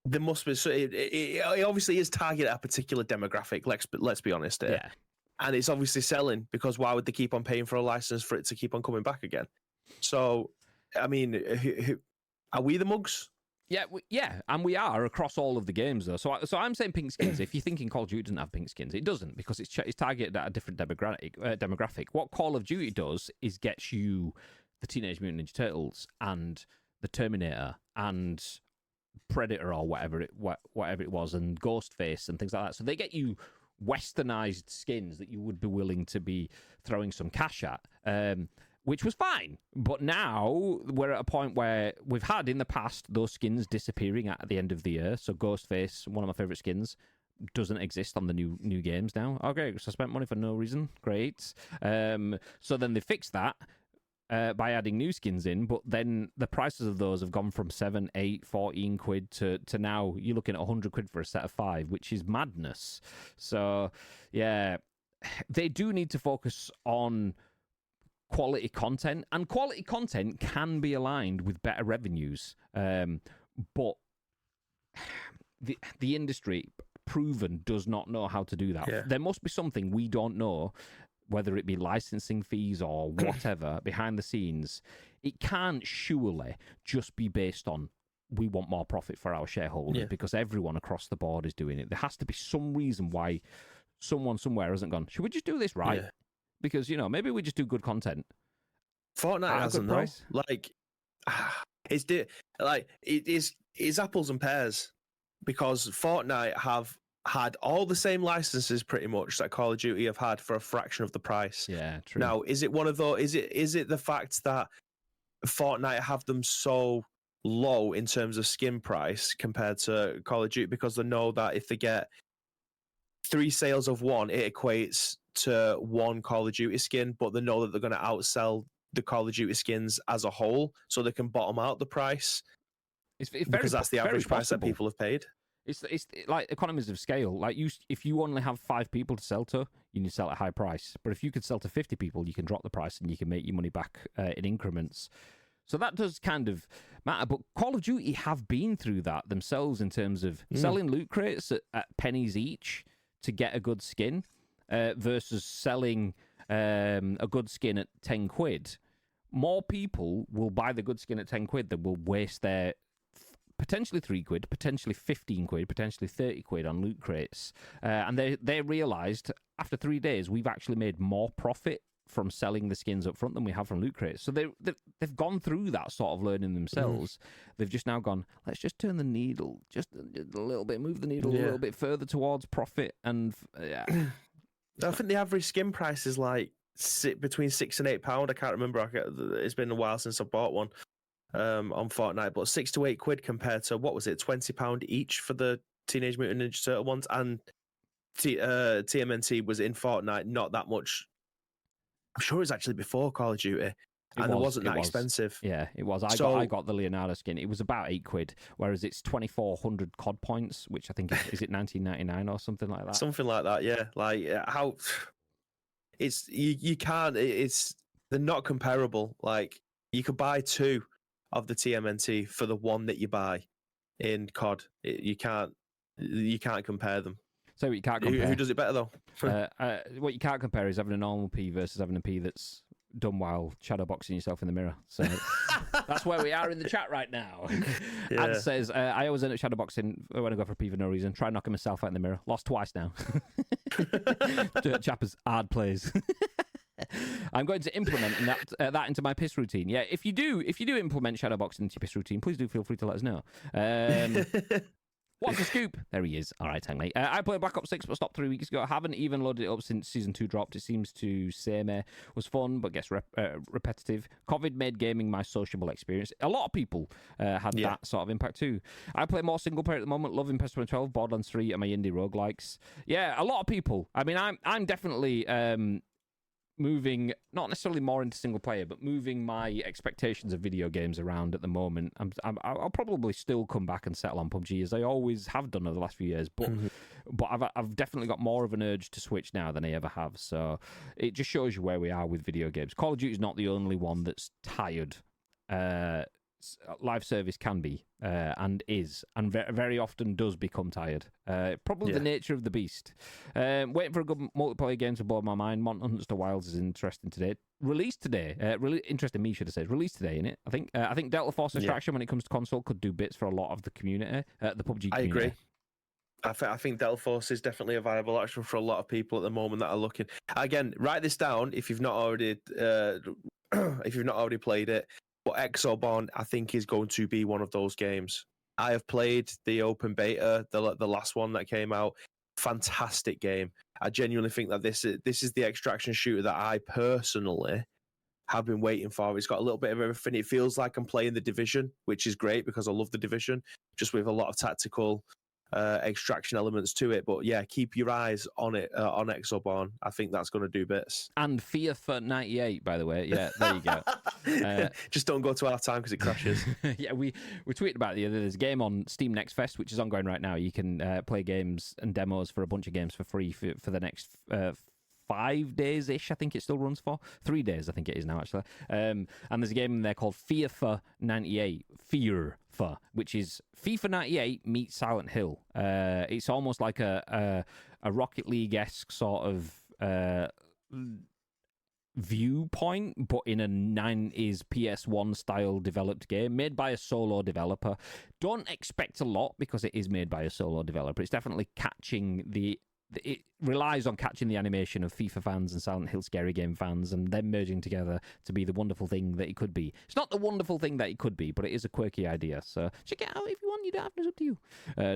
there must be. So it obviously is targeted at a particular demographic. Let's be honest here. Yeah. And it's obviously selling, because why would they keep on paying for a license for it to keep on coming back again? So, I mean, are we the mugs? Yeah, and we are across all of the games, though. So I'm saying pink skins. If you're thinking Call of Duty doesn't have pink skins, it doesn't, because it's targeted at a different demographic. What Call of Duty does is gets you the Teenage Mutant Ninja Turtles and the Terminator and Predator or whatever it was, and Ghostface and things like that. So they get you westernized skins that you would be willing to be throwing some cash at. Which was fine. But now we're at a point where we've had in the past those skins disappearing at the end of the year. So Ghostface, one of my favourite skins, doesn't exist on the new games now. Okay, so I spent money for no reason. Great. So then they fixed that by adding new skins in, but then the prices of those have gone from 7, 8, 14 quid to now you're looking at 100 quid for a set of 5, which is madness. So, yeah, they do need to focus on quality content, and quality content can be aligned with better revenues, but the industry proven does not know how to do that. Yeah. There must be something we don't know, whether it be licensing fees or whatever behind the scenes. It can't surely just be based on we want more profit for our shareholders, because everyone across the board is doing it. There has to be some reason why someone somewhere hasn't gone, should we just do this right? Because, maybe we just do good content. Fortnite hasn't, though. It's apples and pears, because Fortnite have had all the same licenses pretty much that Call of Duty have had for a fraction of the price. Yeah, true. Now, is it one of those? Is it the fact that Fortnite have them so low in terms of skin price compared to Call of Duty, because they know that if they get 3 sales of one, it equates to 1 Call of Duty skin, but they know that they're going to outsell the Call of Duty skins as a whole, so they can bottom out the price. It's because that's the average price that people have paid. It's like economies of scale. Like if you only have 5 people to sell to, you need to sell at a high price. But if you could sell to 50 people, you can drop the price and you can make your money back in increments. So that does kind of matter. But Call of Duty have been through that themselves in terms of selling loot crates at pennies each to get a good skin, versus selling a good skin at 10 quid. More people will buy the good skin at 10 quid than will waste their potentially 3 quid, potentially 15 quid, potentially 30 quid on loot crates. And they realised after 3 days we've actually made more profit from selling the skins up front than we have from loot crates. So they've gone through that sort of learning themselves. They've just now gone, let's just turn the needle just a little bit, move the needle a little bit further towards profit. And I think the average skin price is like between £6 and £8. I can't remember. It's been a while since I bought one on Fortnite, but 6 to 8 quid compared to, what was it, £20 each for the Teenage Mutant Ninja Turtle ones, and TMNT was in Fortnite not that much. I'm sure it was actually before Call of Duty, and it wasn't that expensive. Yeah, it was. I got the Leonardo skin. It was about 8 quid, whereas it's 2,400 COD points, which I think is it 1999 or something like that. Something like that, yeah. Like how it's you can't. They're not comparable. Like you could buy 2 of the TMNT for the 1 that you buy in COD. You can't compare them. So you can't compare. Who does it better though? What you can't compare is having a normal P versus having a P that's done while shadowboxing yourself in the mirror. So that's where we are in the chat right now. And says, I always end up shadowboxing when I go for a P for no reason. Try knocking myself out in the mirror. Lost twice now. Dirt Chappers, hard plays. I'm going to implement that into my piss routine. Yeah, if you do implement shadowboxing into your piss routine, please do feel free to let us know. What's the scoop? There he is. All right, Tangley. I played Black Ops 6, but stopped 3 weeks ago. I haven't even loaded it up since Season 2 dropped. It seems to say was fun, but gets repetitive. COVID made gaming my sociable experience. A lot of people had that sort of impact too. I play more single player at the moment, loving PES 2012, Borderlands 3, and my indie roguelikes. Yeah, a lot of people. I mean, I'm definitely... moving, not necessarily more into single player, but moving my expectations of video games around at the moment. I'll probably still come back and settle on PUBG as I always have done over the last few years, but I've definitely got more of an urge to switch now than I ever have. So it just shows you where we are with video games. Call of Duty is not the only one that's tired. Live service can be and is, and very often does become tired. Probably the nature of the beast. Waiting for a good multiplayer game to blow my mind. Monster Hunter Wilds is interesting today. Released today. Interesting, me should have said. Released today, innit? I think Delta Force Extraction, when it comes to console, could do bits for a lot of the community, the PUBG community. I agree. I think Delta Force is definitely a viable option for a lot of people at the moment that are looking. Again, write this down if you've not already played it. But Exoborn, I think, is going to be one of those games. I have played the open beta, the last one that came out. Fantastic game. I genuinely think that this is the extraction shooter that I personally have been waiting for. It's got a little bit of everything. It feels like I'm playing The Division, which is great because I love The Division, just with a lot of tactical extraction elements to it. But yeah, keep your eyes on it, on Exoborn. I think that's going to do bits. And Fear for 98, by the way. Yeah, there you go. Just don't go to our time because it crashes. Yeah, we tweeted about it. There's a game on Steam Next Fest, which is ongoing right now. You can play games and demos for a bunch of games for free for the next 5 days-ish, I think it still runs for. 3 days, I think it is now, actually. And there's a game in there called Fear for 98. Fear for, which is FIFA 98 meets Silent Hill. It's almost like a Rocket League-esque sort of viewpoint, but in a 90s PS1 style developed game made by a solo developer. Don't expect a lot because it is made by a solo developer. It's definitely it relies on catching the animation of FIFA fans and Silent Hill scary game fans and them merging together to be the wonderful thing that it could be. It's not the wonderful thing that it could be, but it is a quirky idea. So check it out if you want. You don't have to. It's up to you.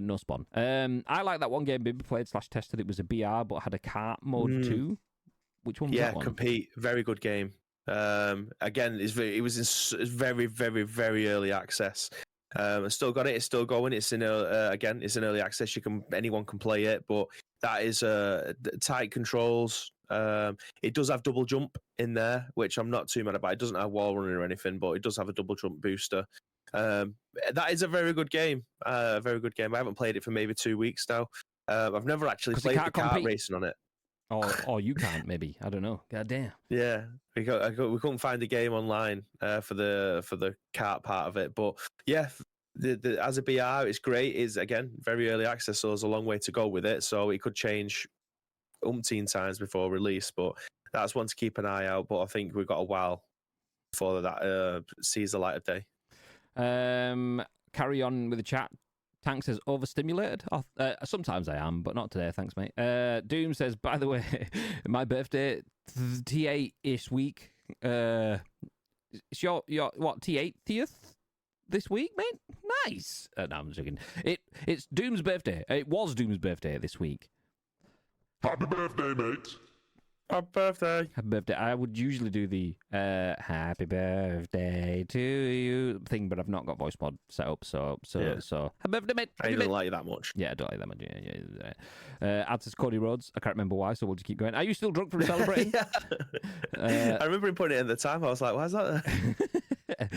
No spawn. I like that one game Bibby played / tested. It was a BR, but had a cart mode too. Which one was that one? Compete. Very good game. Again, it was in very, very, very early access. I still got it. It's still going. It's in it's in early access. Anyone can play it, but that is tight controls. It does have double jump in there, which I'm not too mad about. It doesn't have wall running or anything, but it does have a double jump booster. That is a very good game. Very good game. I haven't played it for maybe 2 weeks now. I've never actually played the kart racing on it. Or you can't, maybe. I don't know. God damn. Yeah, we couldn't find the game online for the kart part of it. But yeah, as a BR, it's great. It's, again, very early access, so there's a long way to go with it. So it could change umpteen times before release. But that's one to keep an eye out. But I think we've got a while before that sees the light of day. Carry on with the chat. Tank says, overstimulated? Sometimes I am, but not today, thanks, mate. Doom says, by the way, my birthday, T8-ish week. It's your what, T80th this week, mate? Nice. No, I'm joking. It's Doom's birthday. It was Doom's birthday this week. Happy birthday, mate. Happy birthday. Happy birthday. I would usually do the happy birthday to you thing, but I've not got voice mod set up, so happy birthday, mate. I don't like you that much. Yeah, I don't like that much. Yeah. Ad says Cody Rhodes. I can't remember why, so we'll just keep going. Are you still drunk from celebrating? I remember him putting it in the time. I was like, why is that there?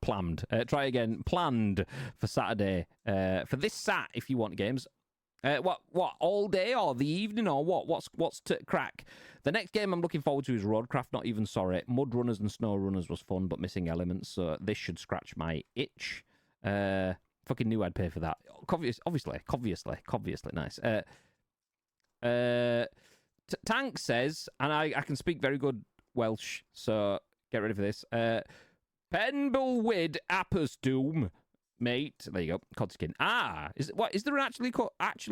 Planned. Try again. Planned for Saturday. For this Sat, if you want games. What all day or the evening or what? What's to crack? The next game I'm looking forward to is Roadcraft. Not even sorry. Mud Runners and Snow Runners was fun, but missing elements. So this should scratch my itch. Fucking knew I'd pay for that. Obviously nice. Tank says, and I can speak very good Welsh, so get ready for this. Penbylwyd Appus Doom. Mate, there you go. Codskin. Is there actually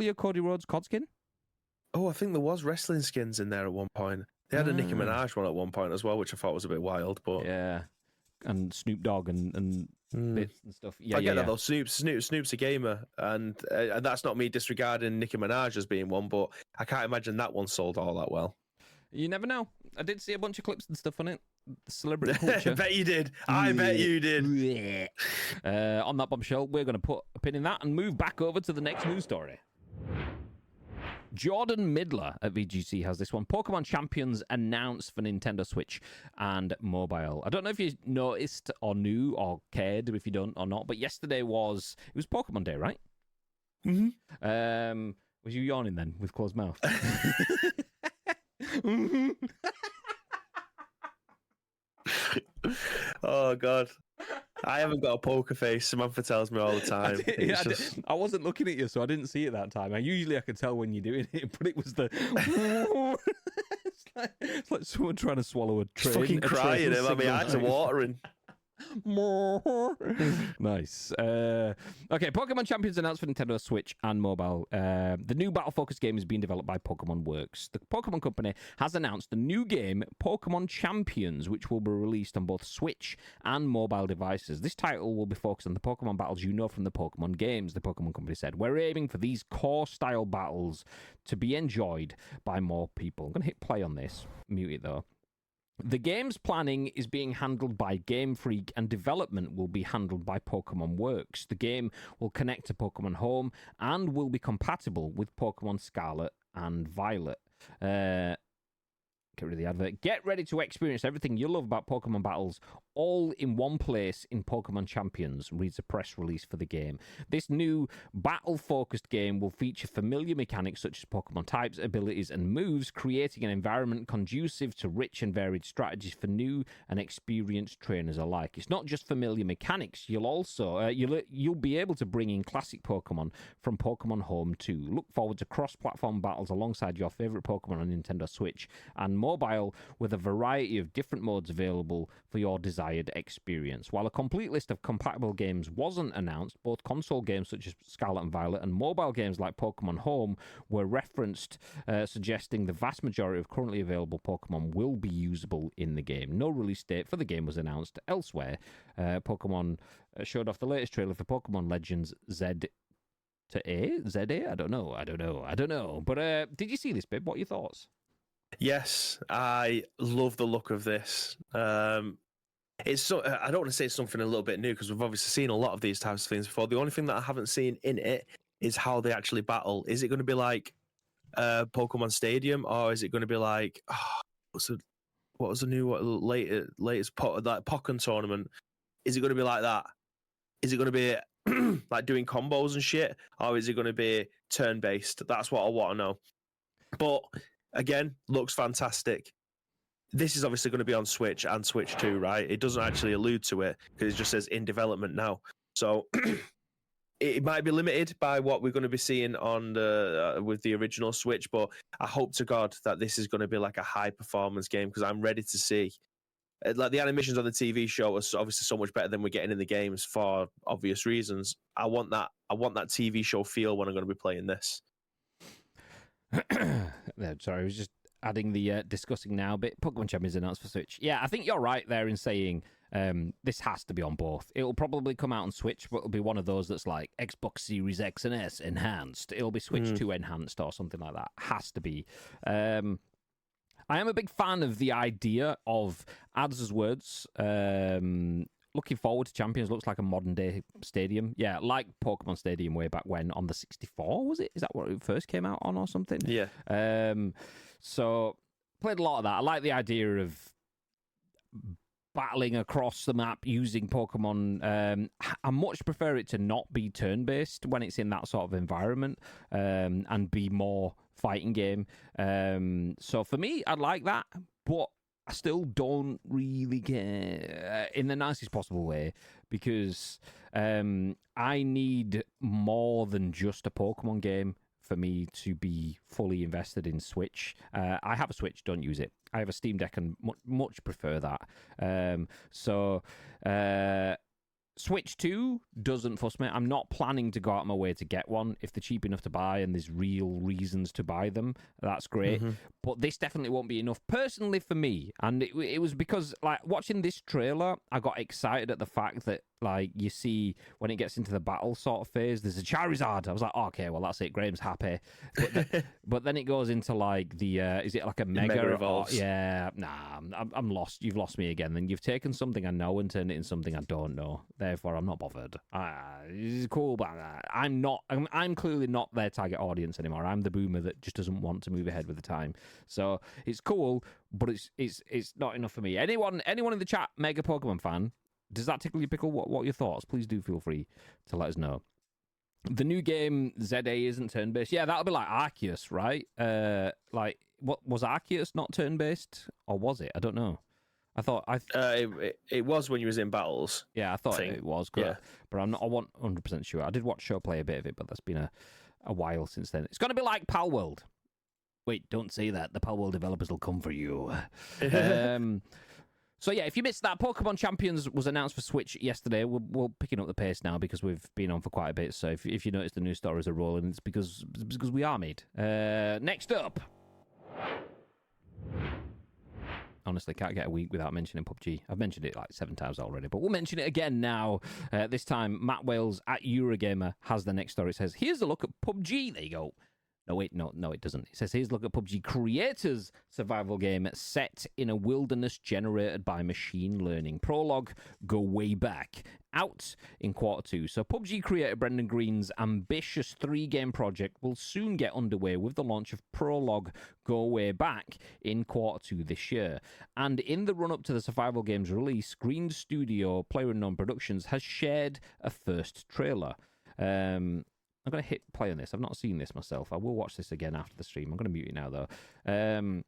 a Cody Rhodes Codskin? Oh, I think there was wrestling skins in there at one point. They had a Nicki Minaj one at one point as well, which I thought was a bit wild. But yeah, and Snoop Dogg and bits and stuff. Yeah, I get that though. Snoop's a gamer, and that's not me disregarding Nicki Minaj as being one, but I can't imagine that one sold all that well. You never know. I did see a bunch of clips and stuff on it. Celebrity culture. I bet you did. I bet you did. On that bombshell, we're going to put a pin in that and move back over to the next news story. Jordan Midler at VGC has this one. Pokemon Champions announced for Nintendo Switch and mobile. I don't know if you noticed or knew or cared if you don't or not, but yesterday was Pokemon Day, right? Mm-hmm. Was you yawning then with closed mouth? Oh God, I haven't got a poker face. Samantha tells me all the time. I wasn't looking at you, so I didn't see it that time. I can tell when you're doing it, but it was the. it's like someone trying to swallow a train. Fucking crying. My eyes are watering. Nice. Okay, Pokemon Champions announced for Nintendo Switch and mobile. The new battle-focused game is being developed by Pokemon Works. The Pokemon Company has announced a new game, Pokemon Champions, which will be released on both Switch and mobile devices. This title will be focused on the Pokemon battles you know from the Pokemon games, the Pokemon Company said. We're aiming for these core-style battles to be enjoyed by more people. I'm going to hit play on this. Mute it, though. The game's planning is being handled by Game Freak and development will be handled by Pokemon Works. The game will connect to Pokemon Home and will be compatible with Pokemon Scarlet and Violet. Get rid of the advert. Get ready to experience everything you love about Pokemon battles all in one place in Pokemon Champions, reads a press release for the game. This new battle-focused game will feature familiar mechanics such as Pokemon types, abilities, and moves, creating an environment conducive to rich and varied strategies for new and experienced trainers alike. It's not just familiar mechanics. You'll also you'll be able to bring in classic Pokemon from Pokemon Home too. Look forward to cross-platform battles alongside your favorite Pokemon on Nintendo Switch and mobile, with a variety of different modes available for your desired experience. While a complete list of compatible games wasn't announced, both console games such as Scarlet and Violet and mobile games like Pokemon Home were referenced, suggesting the vast majority of currently available Pokemon will be usable in the game. No release date for the game was announced elsewhere. Pokemon showed off the latest trailer for Pokemon Legends ZA? I don't know. But did you see this, babe? What are your thoughts? Yes, I love the look of this. It's so, I don't want to say it's something a little bit new because we've obviously seen a lot of these types of things before. The only thing that I haven't seen in it is how they actually battle. Is it going to be like Pokemon Stadium, or is it going to be like what was the new latest Pokkén tournament? Is it going to be like that? Is it going to be like doing combos and shit, or is it going to be turn-based? That's what I want to know. But again, looks fantastic. This is obviously going to be on Switch and Switch 2, right? It doesn't actually allude to it because it just says in development now. So it might be limited by what we're going to be seeing on with the original Switch, but I hope to God that this is going to be like a high performance game because I'm ready to see. Like the animations on the TV show are obviously so much better than we're getting in the games for obvious reasons. I want that TV show feel when I'm going to be playing this. Sorry, I was just adding the discussing now bit. Pokemon Champions announced for Switch. Yeah, I think you're right there in saying this has to be on both. It'll probably come out on Switch, but it'll be one of those that's like Xbox Series X and S enhanced. It'll be Switch 2 enhanced or something like that. Has to be. I am a big fan of the idea of Ads' words. Looking forward to Champions. Looks like a modern day stadium. Yeah, like Pokemon Stadium way back when on the 64, was it? Is that what it first came out on or something? Yeah. So played a lot of that. I like the idea of battling across the map using Pokemon. I much prefer it to not be turn-based when it's in that sort of environment and be more fighting game. So for me, I'd like that, but I still don't really care in the nicest possible way because I need more than just a Pokemon game for me to be fully invested in Switch. I have a Switch, don't use it. I have a Steam Deck and much prefer that. Switch 2 doesn't fuss me. I'm not planning to go out of my way to get one. If they're cheap enough to buy and there's real reasons to buy them, that's great. Mm-hmm. But this definitely won't be enough personally for me. And it was because, like, watching this trailer, I got excited at the fact that, like you see when it gets into the battle sort of phase, there's a Charizard. I was like, oh, okay, well that's it. Graham's happy, but then it goes into like the is it like a Mega Evolves? Yeah, nah, I'm lost. You've lost me again. Then you've taken something I know and turned it into something I don't know. Therefore, I'm not bothered. It's cool, but I'm not. I'm clearly not their target audience anymore. I'm the boomer that just doesn't want to move ahead with the time. So it's cool, but it's not enough for me. Anyone in the chat, mega Pokemon fan, does that tickle your pickle? What are your thoughts? Please do feel free to let us know. The new game ZA isn't turn-based. Yeah, that'll be like Arceus, right? Like what was Arceus not turn-based, or was it? I don't know. I thought it was when you was in battles. Yeah, I thought it was. Yeah, but I wasn't 100% sure. I did watch Show play a bit of it, but that's been a while since then. It's going to be like Pal World. Wait, don't say that. The Pal World developers will come for you. So yeah, if you missed that, Pokémon Champions was announced for Switch yesterday. We're picking up the pace now because we've been on for quite a bit. So if you notice the news stories are rolling, it's because we are made. Next up. Honestly, can't get a week without mentioning PUBG. I've mentioned it like 7 times already, but we'll mention it again now. This time, Matt Wales at Eurogamer has the next story. It says, here's a look at PUBG. There you go. No, wait, no, it doesn't. It says, here's a look at PUBG creators' survival game set in a wilderness generated by machine learning. Prologue, go way back. Out in Q2. So PUBG creator Brendan Green's ambitious 3-game project will soon get underway with the launch of Prologue, go way back in Q2 this year. And in the run-up to the survival game's release, Green's studio, PlayerUnknown Productions, has shared a first trailer. I'm going to hit play on this. I've not seen this myself. I will watch this again after the stream. I'm going to mute it now, though.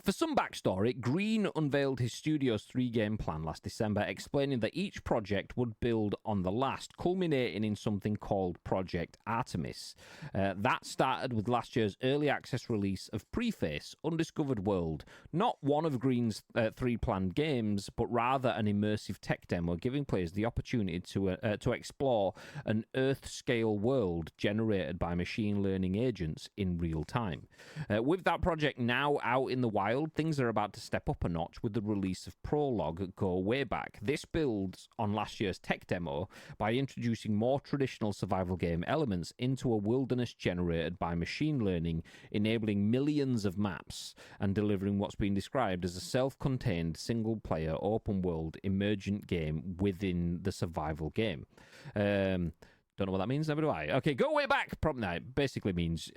For some backstory, Green unveiled his studio's 3-game plan last December, explaining that each project would build on the last, culminating in something called Project Artemis. That started with last year's early access release of Preface, Undiscovered World, not one of Green's 3 planned games, but rather an immersive tech demo, giving players the opportunity to explore an Earth-scale world generated by machine learning agents in real time. With that project now out in the wild, things are about to step up a notch with the release of Prologue, Go Way Back. This builds on last year's tech demo by introducing more traditional survival game elements into a wilderness generated by machine learning, enabling millions of maps and delivering what's been described as a self-contained single-player open-world emergent game within the survival game. Don't know what that means, never do I. Okay, Go Way Back. Problem now, it basically means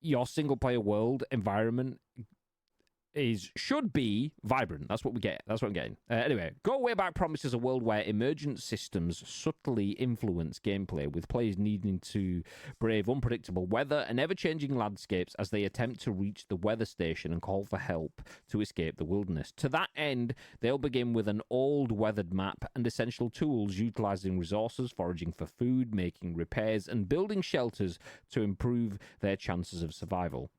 your single-player world environment should be vibrant. That's what we get. That's what I'm getting. Anyway, Go Way Back promises a world where emergent systems subtly influence gameplay, with players needing to brave unpredictable weather and ever-changing landscapes as they attempt to reach the weather station and call for help to escape the wilderness. To that end, they'll begin with an old weathered map and essential tools, utilizing resources, foraging for food, making repairs, and building shelters to improve their chances of survival.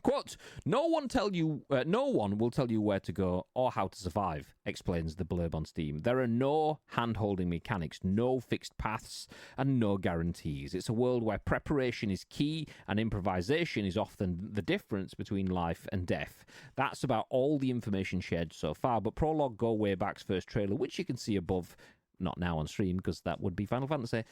Quote, no one will tell you where to go or how to survive, explains the blurb on Steam. There are no hand-holding mechanics, no fixed paths, and no guarantees. It's a world where preparation is key and improvisation is often the difference between life and death. That's about all the information shared so far, but Prologue Go Way Back's first trailer, which you can see above, not now on stream because that would be Final Fantasy,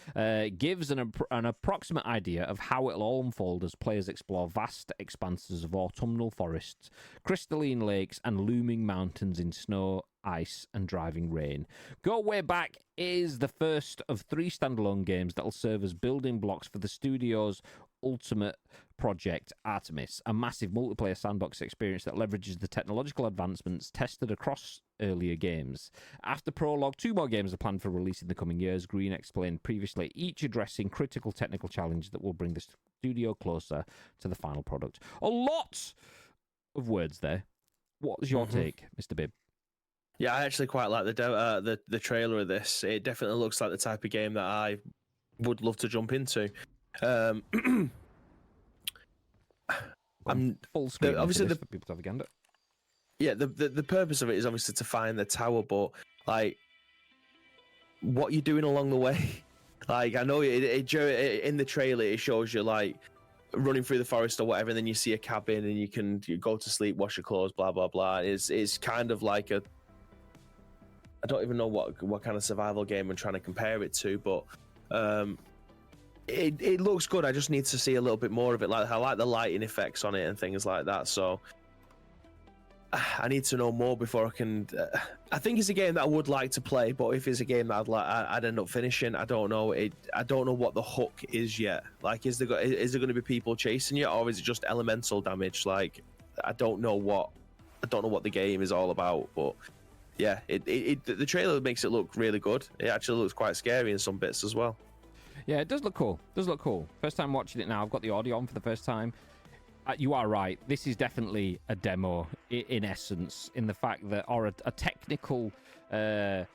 gives an approximate idea of how it'll all unfold as players explore vast expanses of autumnal forests, crystalline lakes, and looming mountains in snow, ice, and driving rain. Go Way Back is the first of 3 standalone games that'll serve as building blocks for the studio's ultimate project Artemis, a massive multiplayer sandbox experience that leverages the technological advancements tested across earlier games. After Prologue, 2 more games are planned for release in the coming years, Green explained previously, each addressing critical technical challenges that will bring the studio closer to the final product. A lot of words there. What's your take, Mr. Bibb? Yeah, I actually quite like the trailer of this. It definitely looks like the type of game that I would love to jump into. I'm full screen. Obviously, for people to have a gander. Yeah, the purpose of it is obviously to find the tower, but like, what you're doing along the way. Like, I know it in the trailer it shows you like running through the forest or whatever, and then you see a cabin and you go to sleep, wash your clothes, blah blah blah. It's kind of like a I don't even know what kind of survival game I'm trying to compare it to, but it looks good. I just need to see a little bit more of it. Like I like the lighting effects on it and things like that. So I need to know more before I can. I think it's a game that I would like to play, but if it's a game that I'd end up finishing, I don't know. I don't know what the hook is yet. Like, is there going to be people chasing you, or is it just elemental damage? Like, I don't know what the game is all about. But yeah, the trailer makes it look really good. It actually looks quite scary in some bits as well. Yeah, it does look cool. First time watching it now. I've got the audio on for the first time. You are right. This is definitely a demo in essence, in the fact that, or a technical, what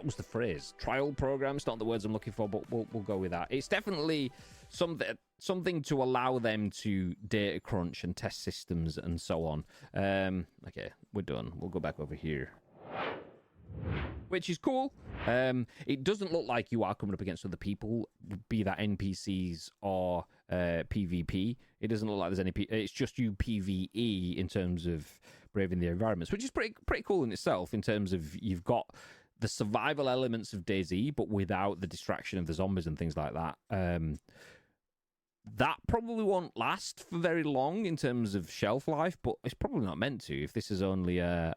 was the phrase? Trial program. It's not the words I'm looking for, but we'll go with that. It's definitely something to allow them to data crunch and test systems and so on. Okay, we're done. We'll go back over here. Which is cool. It doesn't look like you are coming up against other people, be that NPCs or PvP. It doesn't look like there's any. It's just you PvE in terms of braving the environments, which is pretty cool in itself. In terms of you've got the survival elements of DayZ, but without the distraction of the zombies and things like that. That probably won't last for very long in terms of shelf life, but it's probably not meant to. If this is only a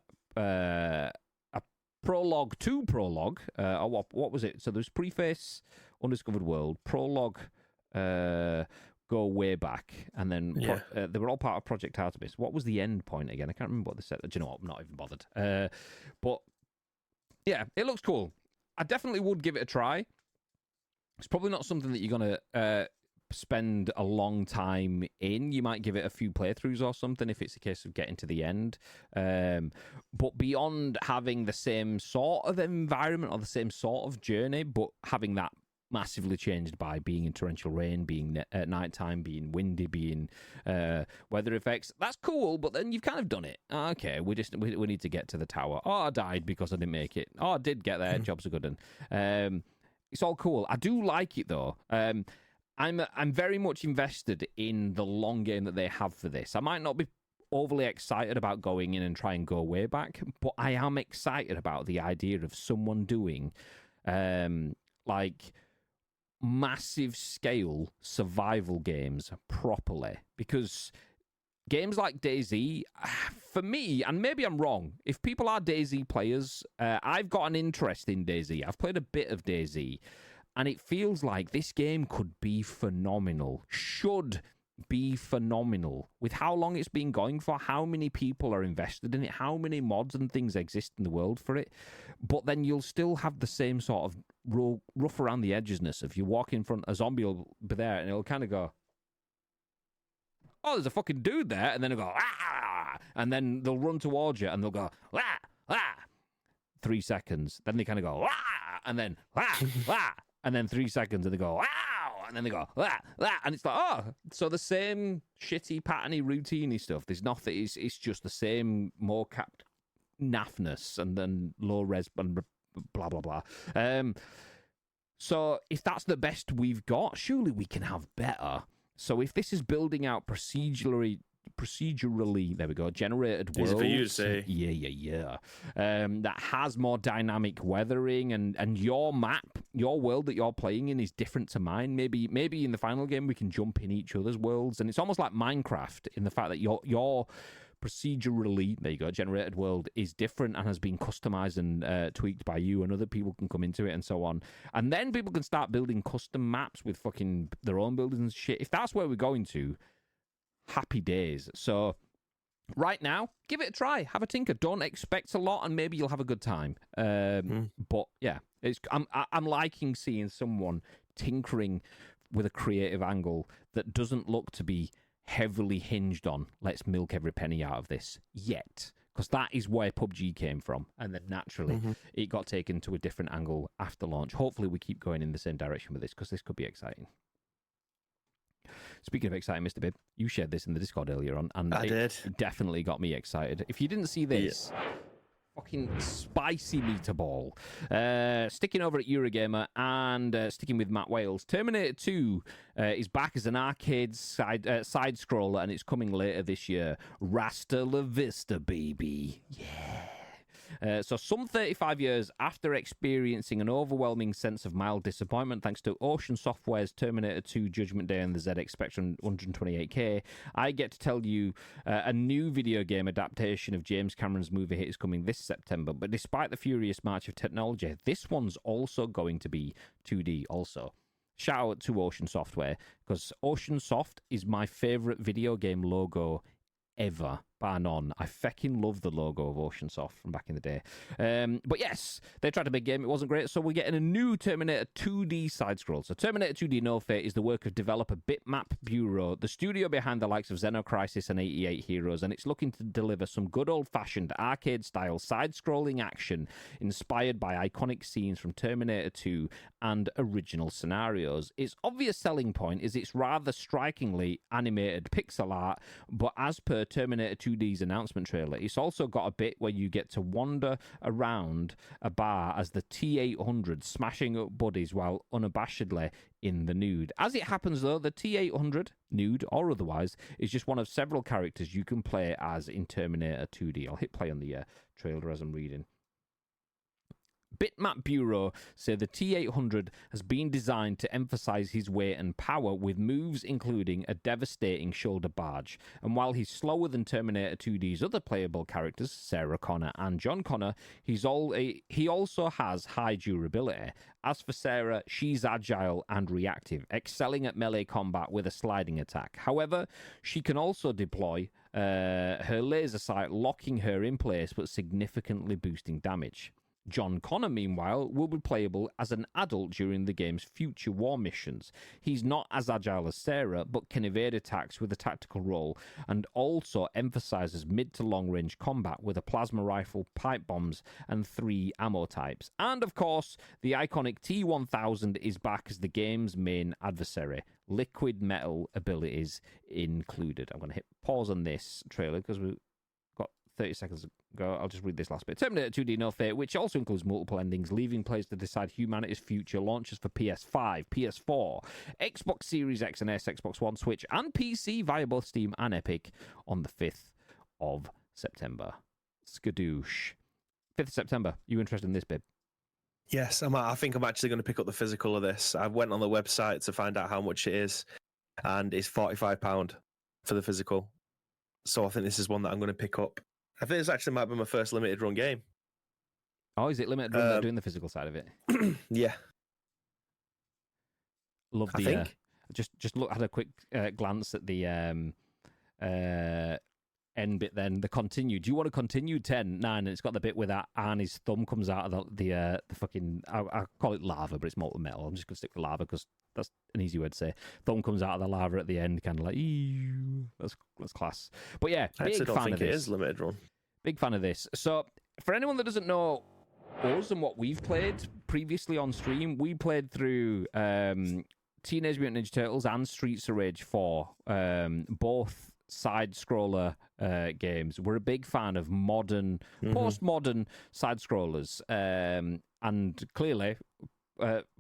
prologue to prologue, or what was it? So there's preface, undiscovered world, prologue, go way back, and then they were all part of Project Artemis. What was the end point again? I can't remember what they said. Do you know what? I'm not even bothered. But yeah, it looks cool. I definitely would give it a try. It's probably not something that you're gonna spend a long time in. You might give it a few playthroughs or something if it's a case of getting to the end. But beyond having the same sort of environment or the same sort of journey, but having that massively changed by being in torrential rain, being at nighttime, being windy, being weather effects, that's cool, but then you've kind of done it. Okay, we need to get to the tower. Oh, I died because I didn't make it. Oh, I did get there. Job's a good one. It's all cool. I do like it though. I'm very much invested in the long game that they have for this. I might not be overly excited about going in and try and go way back, but I am excited about the idea of someone doing like massive scale survival games properly, because games like DayZ, for me, and maybe I'm wrong, if people are DayZ players, I've got an interest in DayZ. I've played a bit of DayZ, and it feels like this game could be phenomenal, should be phenomenal, with how long it's been going for, how many people are invested in it, how many mods and things exist in the world for it. But then you'll still have the same sort of rough around the edgesness of you walk in front, a zombie will be there, and it'll kind of go, oh, there's a fucking dude there, and then it'll go, ah, and then they'll run towards you, and they'll go, ah, ah, 3 seconds, then they kind of go, ah, and then, ah, ah, and then 3 seconds, and they go, wow, and then they go, ah, ah, and it's like, oh, so the same shitty, patterny, routine-y stuff. There's nothing, it's just the same, more capped naffness, and then low-res, and blah, blah, blah. So if that's the best we've got, surely we can have better. So if this is building out procedurally, there we go, generated worlds. For you to say. Yeah. That has more dynamic weathering, and your map, your world that you're playing in is different to mine. Maybe in the final game we can jump in each other's worlds, and it's almost like Minecraft in the fact that your procedurally, there you go, generated world is different and has been customized and tweaked by you, and other people can come into it and so on. And then people can start building custom maps with fucking their own buildings and shit. If that's where we're going to, happy days. So right now, give it a try, have a tinker. Don't expect a lot, and maybe you'll have a good time. But yeah, I'm liking seeing someone tinkering with a creative angle that doesn't look to be heavily hinged on let's milk every penny out of this yet, because that is where PUBG came from, and then naturally it got taken to a different angle after launch. Hopefully we keep going in the same direction with this, because this could be exciting. Speaking of exciting, Mr. Bibb, you shared this in the Discord earlier on, and it definitely got me excited. If you didn't see this, fucking spicy meatball. Sticking over at Eurogamer and sticking with Matt Wales, Terminator 2 is back as an arcade side scroller, and it's coming later this year. Rasta La Vista, baby. Yeah. So some 35 years after experiencing an overwhelming sense of mild disappointment thanks to Ocean Software's Terminator 2 Judgment Day and the ZX Spectrum 128K, I get to tell you a new video game adaptation of James Cameron's movie hit is coming this September. But despite the furious march of technology, this one's also going to be 2D also. Shout out to Ocean Software, because Ocean Soft is my favourite video game logo ever, bar none. I fecking love the logo of Ocean Soft from back in the day. But yes, they tried a big game. It wasn't great, so we're getting a new Terminator 2D side-scroll. So Terminator 2D No Fate is the work of developer Bitmap Bureau, the studio behind the likes of Xenocrisis and 88 Heroes, and it's looking to deliver some good old-fashioned arcade-style side-scrolling action inspired by iconic scenes from Terminator 2 and original scenarios. Its obvious selling point is its rather strikingly animated pixel art, but as per Terminator 2D's announcement trailer, it's also got a bit where you get to wander around a bar as the T-800 smashing up buddies while unabashedly in the nude. As it happens, though, the T-800, nude or otherwise, is just one of several characters you can play as in Terminator 2D. I'll hit play on the trailer as I'm reading. Bitmap Bureau say the T-800 has been designed to emphasize his weight and power with moves including a devastating shoulder barge. And while he's slower than Terminator 2D's other playable characters, Sarah Connor and John Connor, he also has high durability. As for Sarah, she's agile and reactive, excelling at melee combat with a sliding attack. However, she can also deploy her laser sight, locking her in place but significantly boosting damage. John Connor, meanwhile, will be playable as an adult during the game's future war missions. He's not as agile as Sarah, but can evade attacks with a tactical role, and also emphasizes mid to long range combat with a plasma rifle, pipe bombs, and 3 ammo types. And of course, the iconic T-1000 is back as the game's main adversary. Liquid metal abilities included. I'm going to hit pause on this trailer because we've got 30 seconds go. I'll just read this last bit. Terminator 2D No Fate, which also includes multiple endings, leaving players to decide humanity's future, launches for PS5, PS4, Xbox Series X and S, Xbox One, Switch, and PC via both Steam and Epic on the 5th of September. Skadoosh. 5th of September. You interested in this, babe? Yes, I think I'm actually going to pick up the physical of this. I went on the website to find out how much it is, and it's £45 for the physical. So I think this is one that I'm going to pick up. I think this actually might be my first limited run game. Oh, is it limited run doing the physical side of it? Yeah. Love the. I think. Just look. Had a quick glance at the end bit. Then the continue. Do you want to continue 10, 9? And it's got the bit where that Arnie's thumb comes out of the fucking. I call it lava, but it's molten metal. I'm just gonna stick with lava because that's an easy word to say. Thumb comes out of the lava at the end, kind of like, ew. That's class. But yeah, I big actually don't fan think of it this. is limited run. Big fan of this. So, for anyone that doesn't know us and what we've played previously on stream, we played through Teenage Mutant Ninja Turtles and Streets of Rage 4, both side-scroller games. We're a big fan of modern, postmodern side-scrollers, and clearly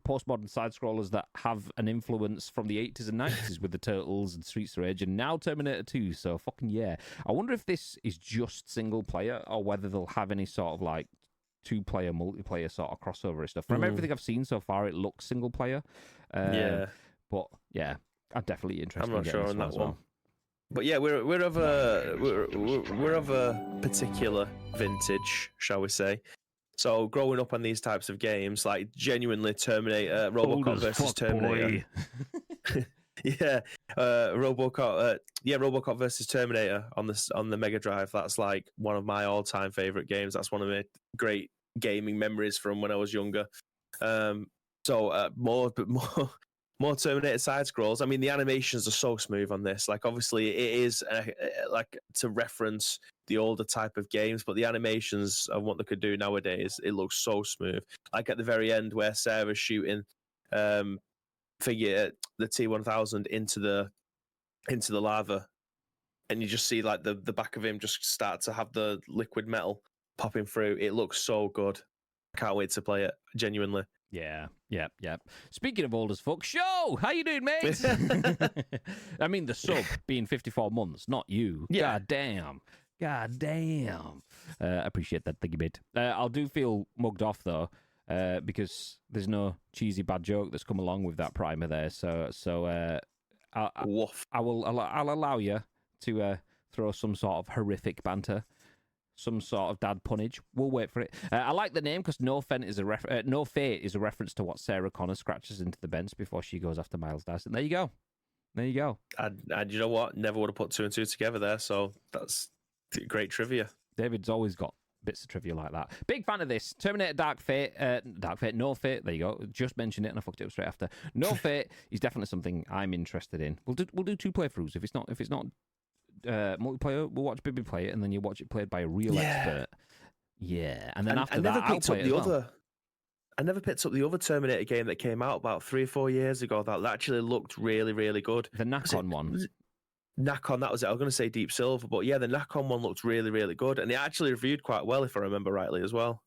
postmodern side-scrollers that have an influence from the 80s and 90s with the Turtles and Streets of Rage, and now Terminator 2, so fucking yeah. I wonder if this is just single-player, or whether they'll have any sort of, like, two-player, multiplayer sort of crossover and stuff. From everything I've seen so far, it looks single-player. Yeah. But, yeah, I'm definitely interested I'm in not getting sure this on one that as one. well. But yeah, we're of a particular vintage, shall we say. So growing up on these types of games, like genuinely Terminator, RoboCop versus Terminator. Yeah, RoboCop versus Terminator on the Mega Drive. That's like one of my all-time favorite games. That's one of my great gaming memories from when I was younger. More Terminator side scrolls. I mean, the animations are so smooth on this. Like, obviously, it is like to reference the older type of games, but the animations of what they could do nowadays, it looks so smooth. Like at the very end, where Sarah's shooting the T-1000 into the lava, and you just see like the back of him just start to have the liquid metal popping through. It looks so good. I can't wait to play it. Genuinely. Yeah. Speaking of old as fuck, show! How you doing, mate? I mean, the sub being 54 months, not you. Yeah. God damn. God damn. Appreciate that, thank you, mate. I do feel mugged off, though, because there's no cheesy bad joke that's come along with that primer there. So I'll allow you to throw some sort of horrific banter, some sort of dad punnage. We'll wait for it. I like the name because No Fate is a reference to what Sarah Connor scratches into the bench before she goes after Miles Dyson. There you go. And you know what? Never would have put two and two together there. So that's great trivia. David's always got bits of trivia like that. Big fan of this. Terminator Dark Fate, No Fate. There you go. Just mentioned it and I fucked it up straight after. No Fate is definitely something I'm interested in. We'll do 2 playthroughs. If it's not multiplayer, we'll watch Bibby play it and then you watch it played by a real expert. Yeah, and then after that, I'll play it as well. I never picked up the other Terminator game that came out about 3 or 4 years ago that actually looked really, really good. The Nakon one. Nakon, that was it. I was going to say Deep Silver, but yeah, the Nakon one looked really, really good, and it actually reviewed quite well, if I remember rightly, as well.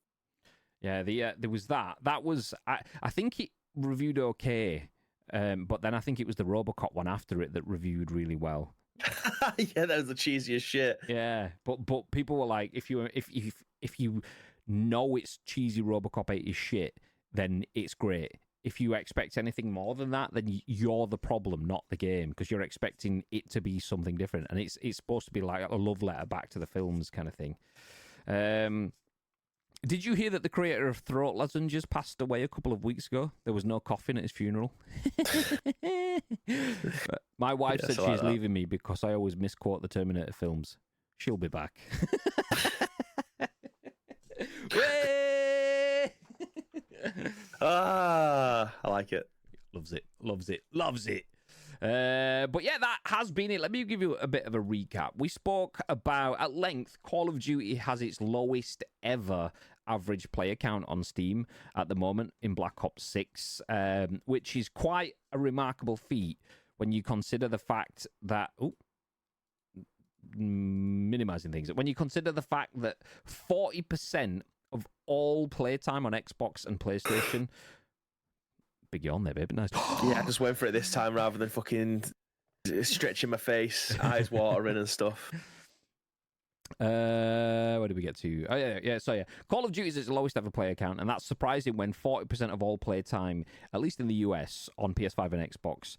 Yeah, there was that. That was I think it reviewed okay, but then I think it was the RoboCop one after it that reviewed really well. Yeah, that was the cheesiest shit. Yeah, but people were like, if you know it's cheesy RoboCop 80 shit, then it's great. If you expect anything more than that, then you're the problem, not the game, because you're expecting it to be something different, and it's supposed to be like a love letter back to the films kind of thing. Did you hear that the creator of Throat Lozenges passed away a couple of weeks ago? There was no coffin at his funeral. My wife said she's leaving me because I always misquote the Terminator films. She'll be back. I like it. Loves it. But yeah, that has been it. Let me give you a bit of a recap. We spoke about, at length, Call of Duty has its lowest ever average player count on Steam at the moment in Black Ops 6, which is quite a remarkable feat when you consider the fact that... minimizing things. When you consider the fact that 40% of all playtime on Xbox and PlayStation... Big yawn there, babe. Nice. Yeah, I just went for it this time rather than fucking stretching my face, eyes watering and stuff. Where did we get to? Oh, yeah. So, Call of Duty is its lowest ever player count, and that's surprising when 40% of all playtime, at least in the US, on PS5 and Xbox,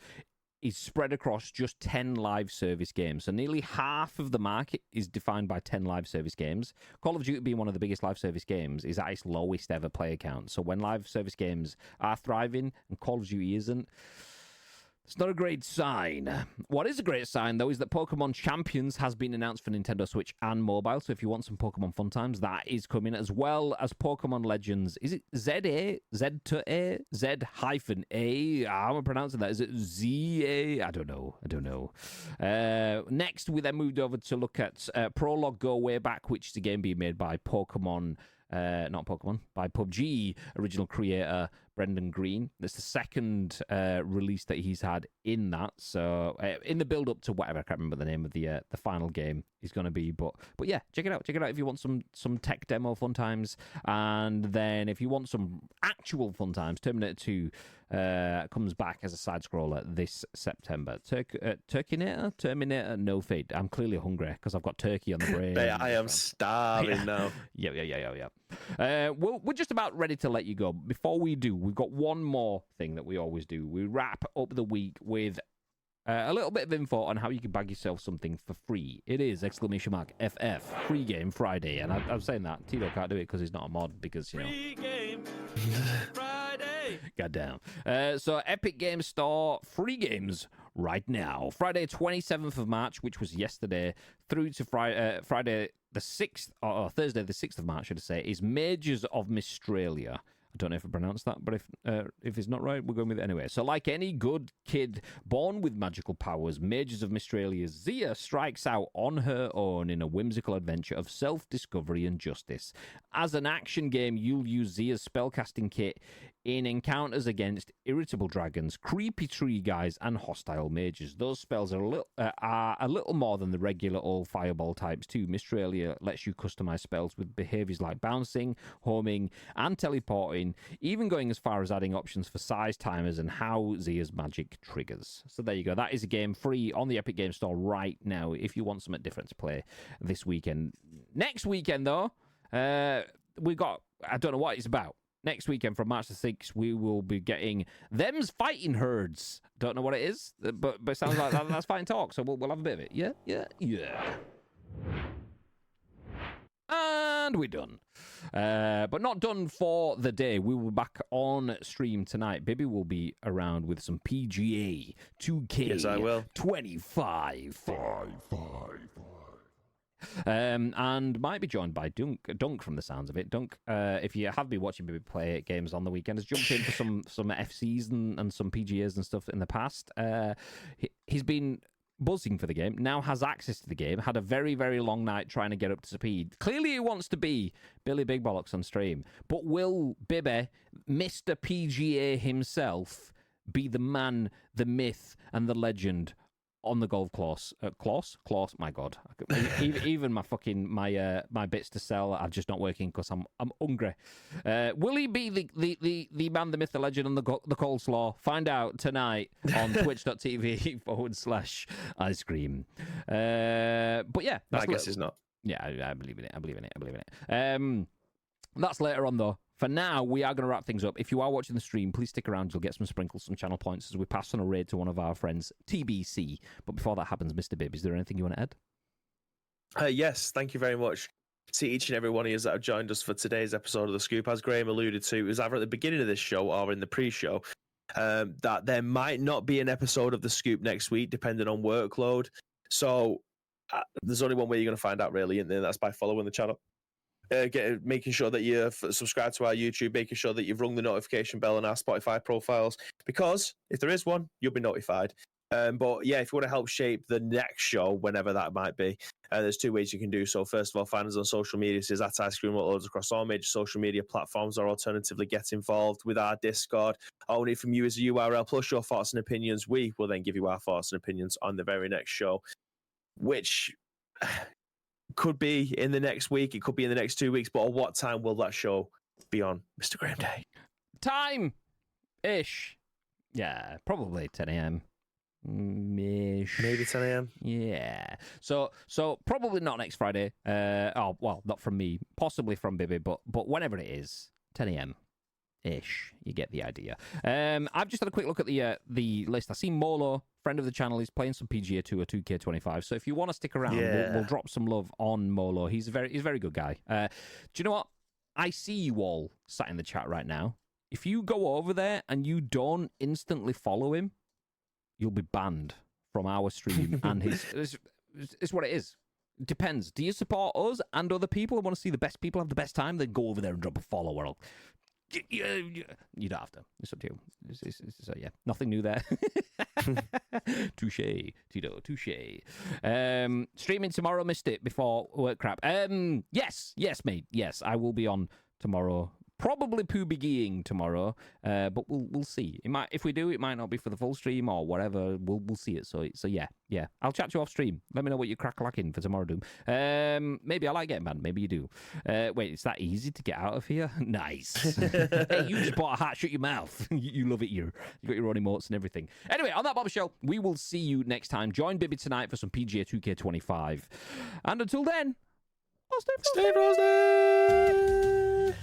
is spread across just 10 live service games. So nearly half of the market is defined by 10 live service games. Call of Duty being one of the biggest live service games is at its lowest ever player count. So when live service games are thriving and Call of Duty isn't, it's not a great sign. What is a great sign, though, is that Pokémon Champions has been announced for Nintendo Switch and mobile. So if you want some Pokémon fun times, that is coming, as well as Pokémon Legends. Is it Z-A? Z-to-A? Z-hyphen-A? How am I pronouncing that? Is it Z-A? I don't know. Next, we then moved over to look at Prologue Go Way Back, which is a game being made by by PUBG original creator Brendan Green. That's the second release that he's had in that. So in the build up to whatever, I can't remember the name of the final game is going to be. But yeah, check it out if you want some tech demo fun times. And then if you want some actual fun times, Terminator 2 comes back as a side scroller this September. Terminator No Fate. I'm clearly hungry because I've got turkey on the brain. I am starving now. Yeah. We're just about ready to let you go. Before we do, we've got one more thing that we always do. We wrap up the week with a little bit of info on how you can bag yourself something for free. It is !FF Free Game Friday, and I'm saying that Tito can't do it because he's not a mod because Free Game Friday. Goddamn. So Epic Games Store free games right now. Friday 27th of March, which was yesterday, through to Friday the 6th, or Thursday the 6th of March, should I say, is Mages of Mistralia. I don't know if I pronounced that, but if it's not right, we're going with it anyway. So like any good kid born with magical powers, Mages of Mistralia, Zia strikes out on her own in a whimsical adventure of self-discovery and justice. As an action game, you'll use Zia's spellcasting kit in encounters against irritable dragons, creepy tree guys, and hostile mages. Those spells are a little more than the regular old fireball types too. Mystralia lets you customize spells with behaviors like bouncing, homing, and teleporting, even going as far as adding options for size timers and how Zia's magic triggers. So there you go. That is a game free on the Epic Games Store right now if you want something different to play this weekend. Next weekend, though, we got, I don't know what it's about. Next weekend from March the 6th, we will be getting Them's Fighting Herds. Don't know what it is, but it sounds like that's fighting talk, so we'll have a bit of it. Yeah. And we're done. But not done for the day. We will be back on stream tonight. Bibby will be around with some PGA 2K. Yes, I will. 25. And might be joined by Dunk from the sounds of it. Dunk, if you have been watching Bibby play games on the weekend, has jumped in for some FCs and some PGAs and stuff in the past. He's been buzzing for the game, now has access to the game, had a very, very long night trying to get up to speed. Clearly he wants to be Billy Big Bollocks on stream, but will Bibby, Mr. PGA himself, be the man, the myth, and the legend on the golf course? My God, even my bits to sell are just not working because I'm hungry. Will he be the man, the myth, the legend, and the coleslaw? Find out tonight on twitch.tv/ice cream. But yeah, I guess it's not. Yeah, I believe in it. That's later on though. For now, we are going to wrap things up. If you are watching the stream, please stick around. You'll get some sprinkles, some channel points as we pass on a raid to one of our friends, TBC. But before that happens, Mr. Bibb, is there anything you want to add? Yes, thank you very much to each and every one of you that have joined us for today's episode of The Scoop. As Graham alluded to, it was either at the beginning of this show or in the pre-show, that there might not be an episode of The Scoop next week, depending on workload. So there's only one way you're going to find out, really, and that's by following the channel. Making sure that you're subscribed to our YouTube, making sure that you've rung the notification bell on our Spotify profiles, because if there is one, you'll be notified. But yeah, if you want to help shape the next show, whenever that might be, there's two ways you can do so. First of all, find us on social media. This is at Ice Cream Uploads across all major social media platforms, or alternatively, get involved with our Discord. All we need from you is a URL plus your thoughts and opinions. We will then give you our thoughts and opinions on the very next show, which could be in the next week, it could be in the next 2 weeks, but at what time will that show be on, Mr. Graham Day? Time-ish. Yeah, probably 10 a.m. Ish. Maybe 10 a.m. Yeah. So probably not next Friday. Not from me. Possibly from Bibby, but whenever it is, 10 a.m. ish. You get the idea. I've just had a quick look at the list. I see Molo, friend of the channel, he's playing some PGA Tour 2K25. So if you want to stick around, we'll drop some love on Molo. He's a very good guy. Do you know what? I see you all sat in the chat right now. If you go over there and you don't instantly follow him, you'll be banned from our stream and his. It's what it is. It depends. Do you support us and other people and want to see the best people have the best time? Then go over there and drop a follow. Or you don't have to. It's up to you. So yeah, nothing new there. Touche, Tito. Touche. Streaming tomorrow. Missed it before work crap. Yes, mate. Yes, I will be on tomorrow. Probably PUBGing tomorrow, but we'll see. It might, if we do, it might not be for the full stream or whatever. We'll see it. So yeah. I'll chat to you off stream. Let me know what you're crack-lacking for tomorrow, Doom. Maybe I like getting banned. Maybe you do. Wait, it's that easy to get out of here? Nice. Hey, you just bought a hat. Shut your mouth. You love it. You got your own emotes and everything. Anyway, on that bombshell, we will see you next time. Join Bibby tonight for some PGA 2K25. And until then, I'll stay frosty.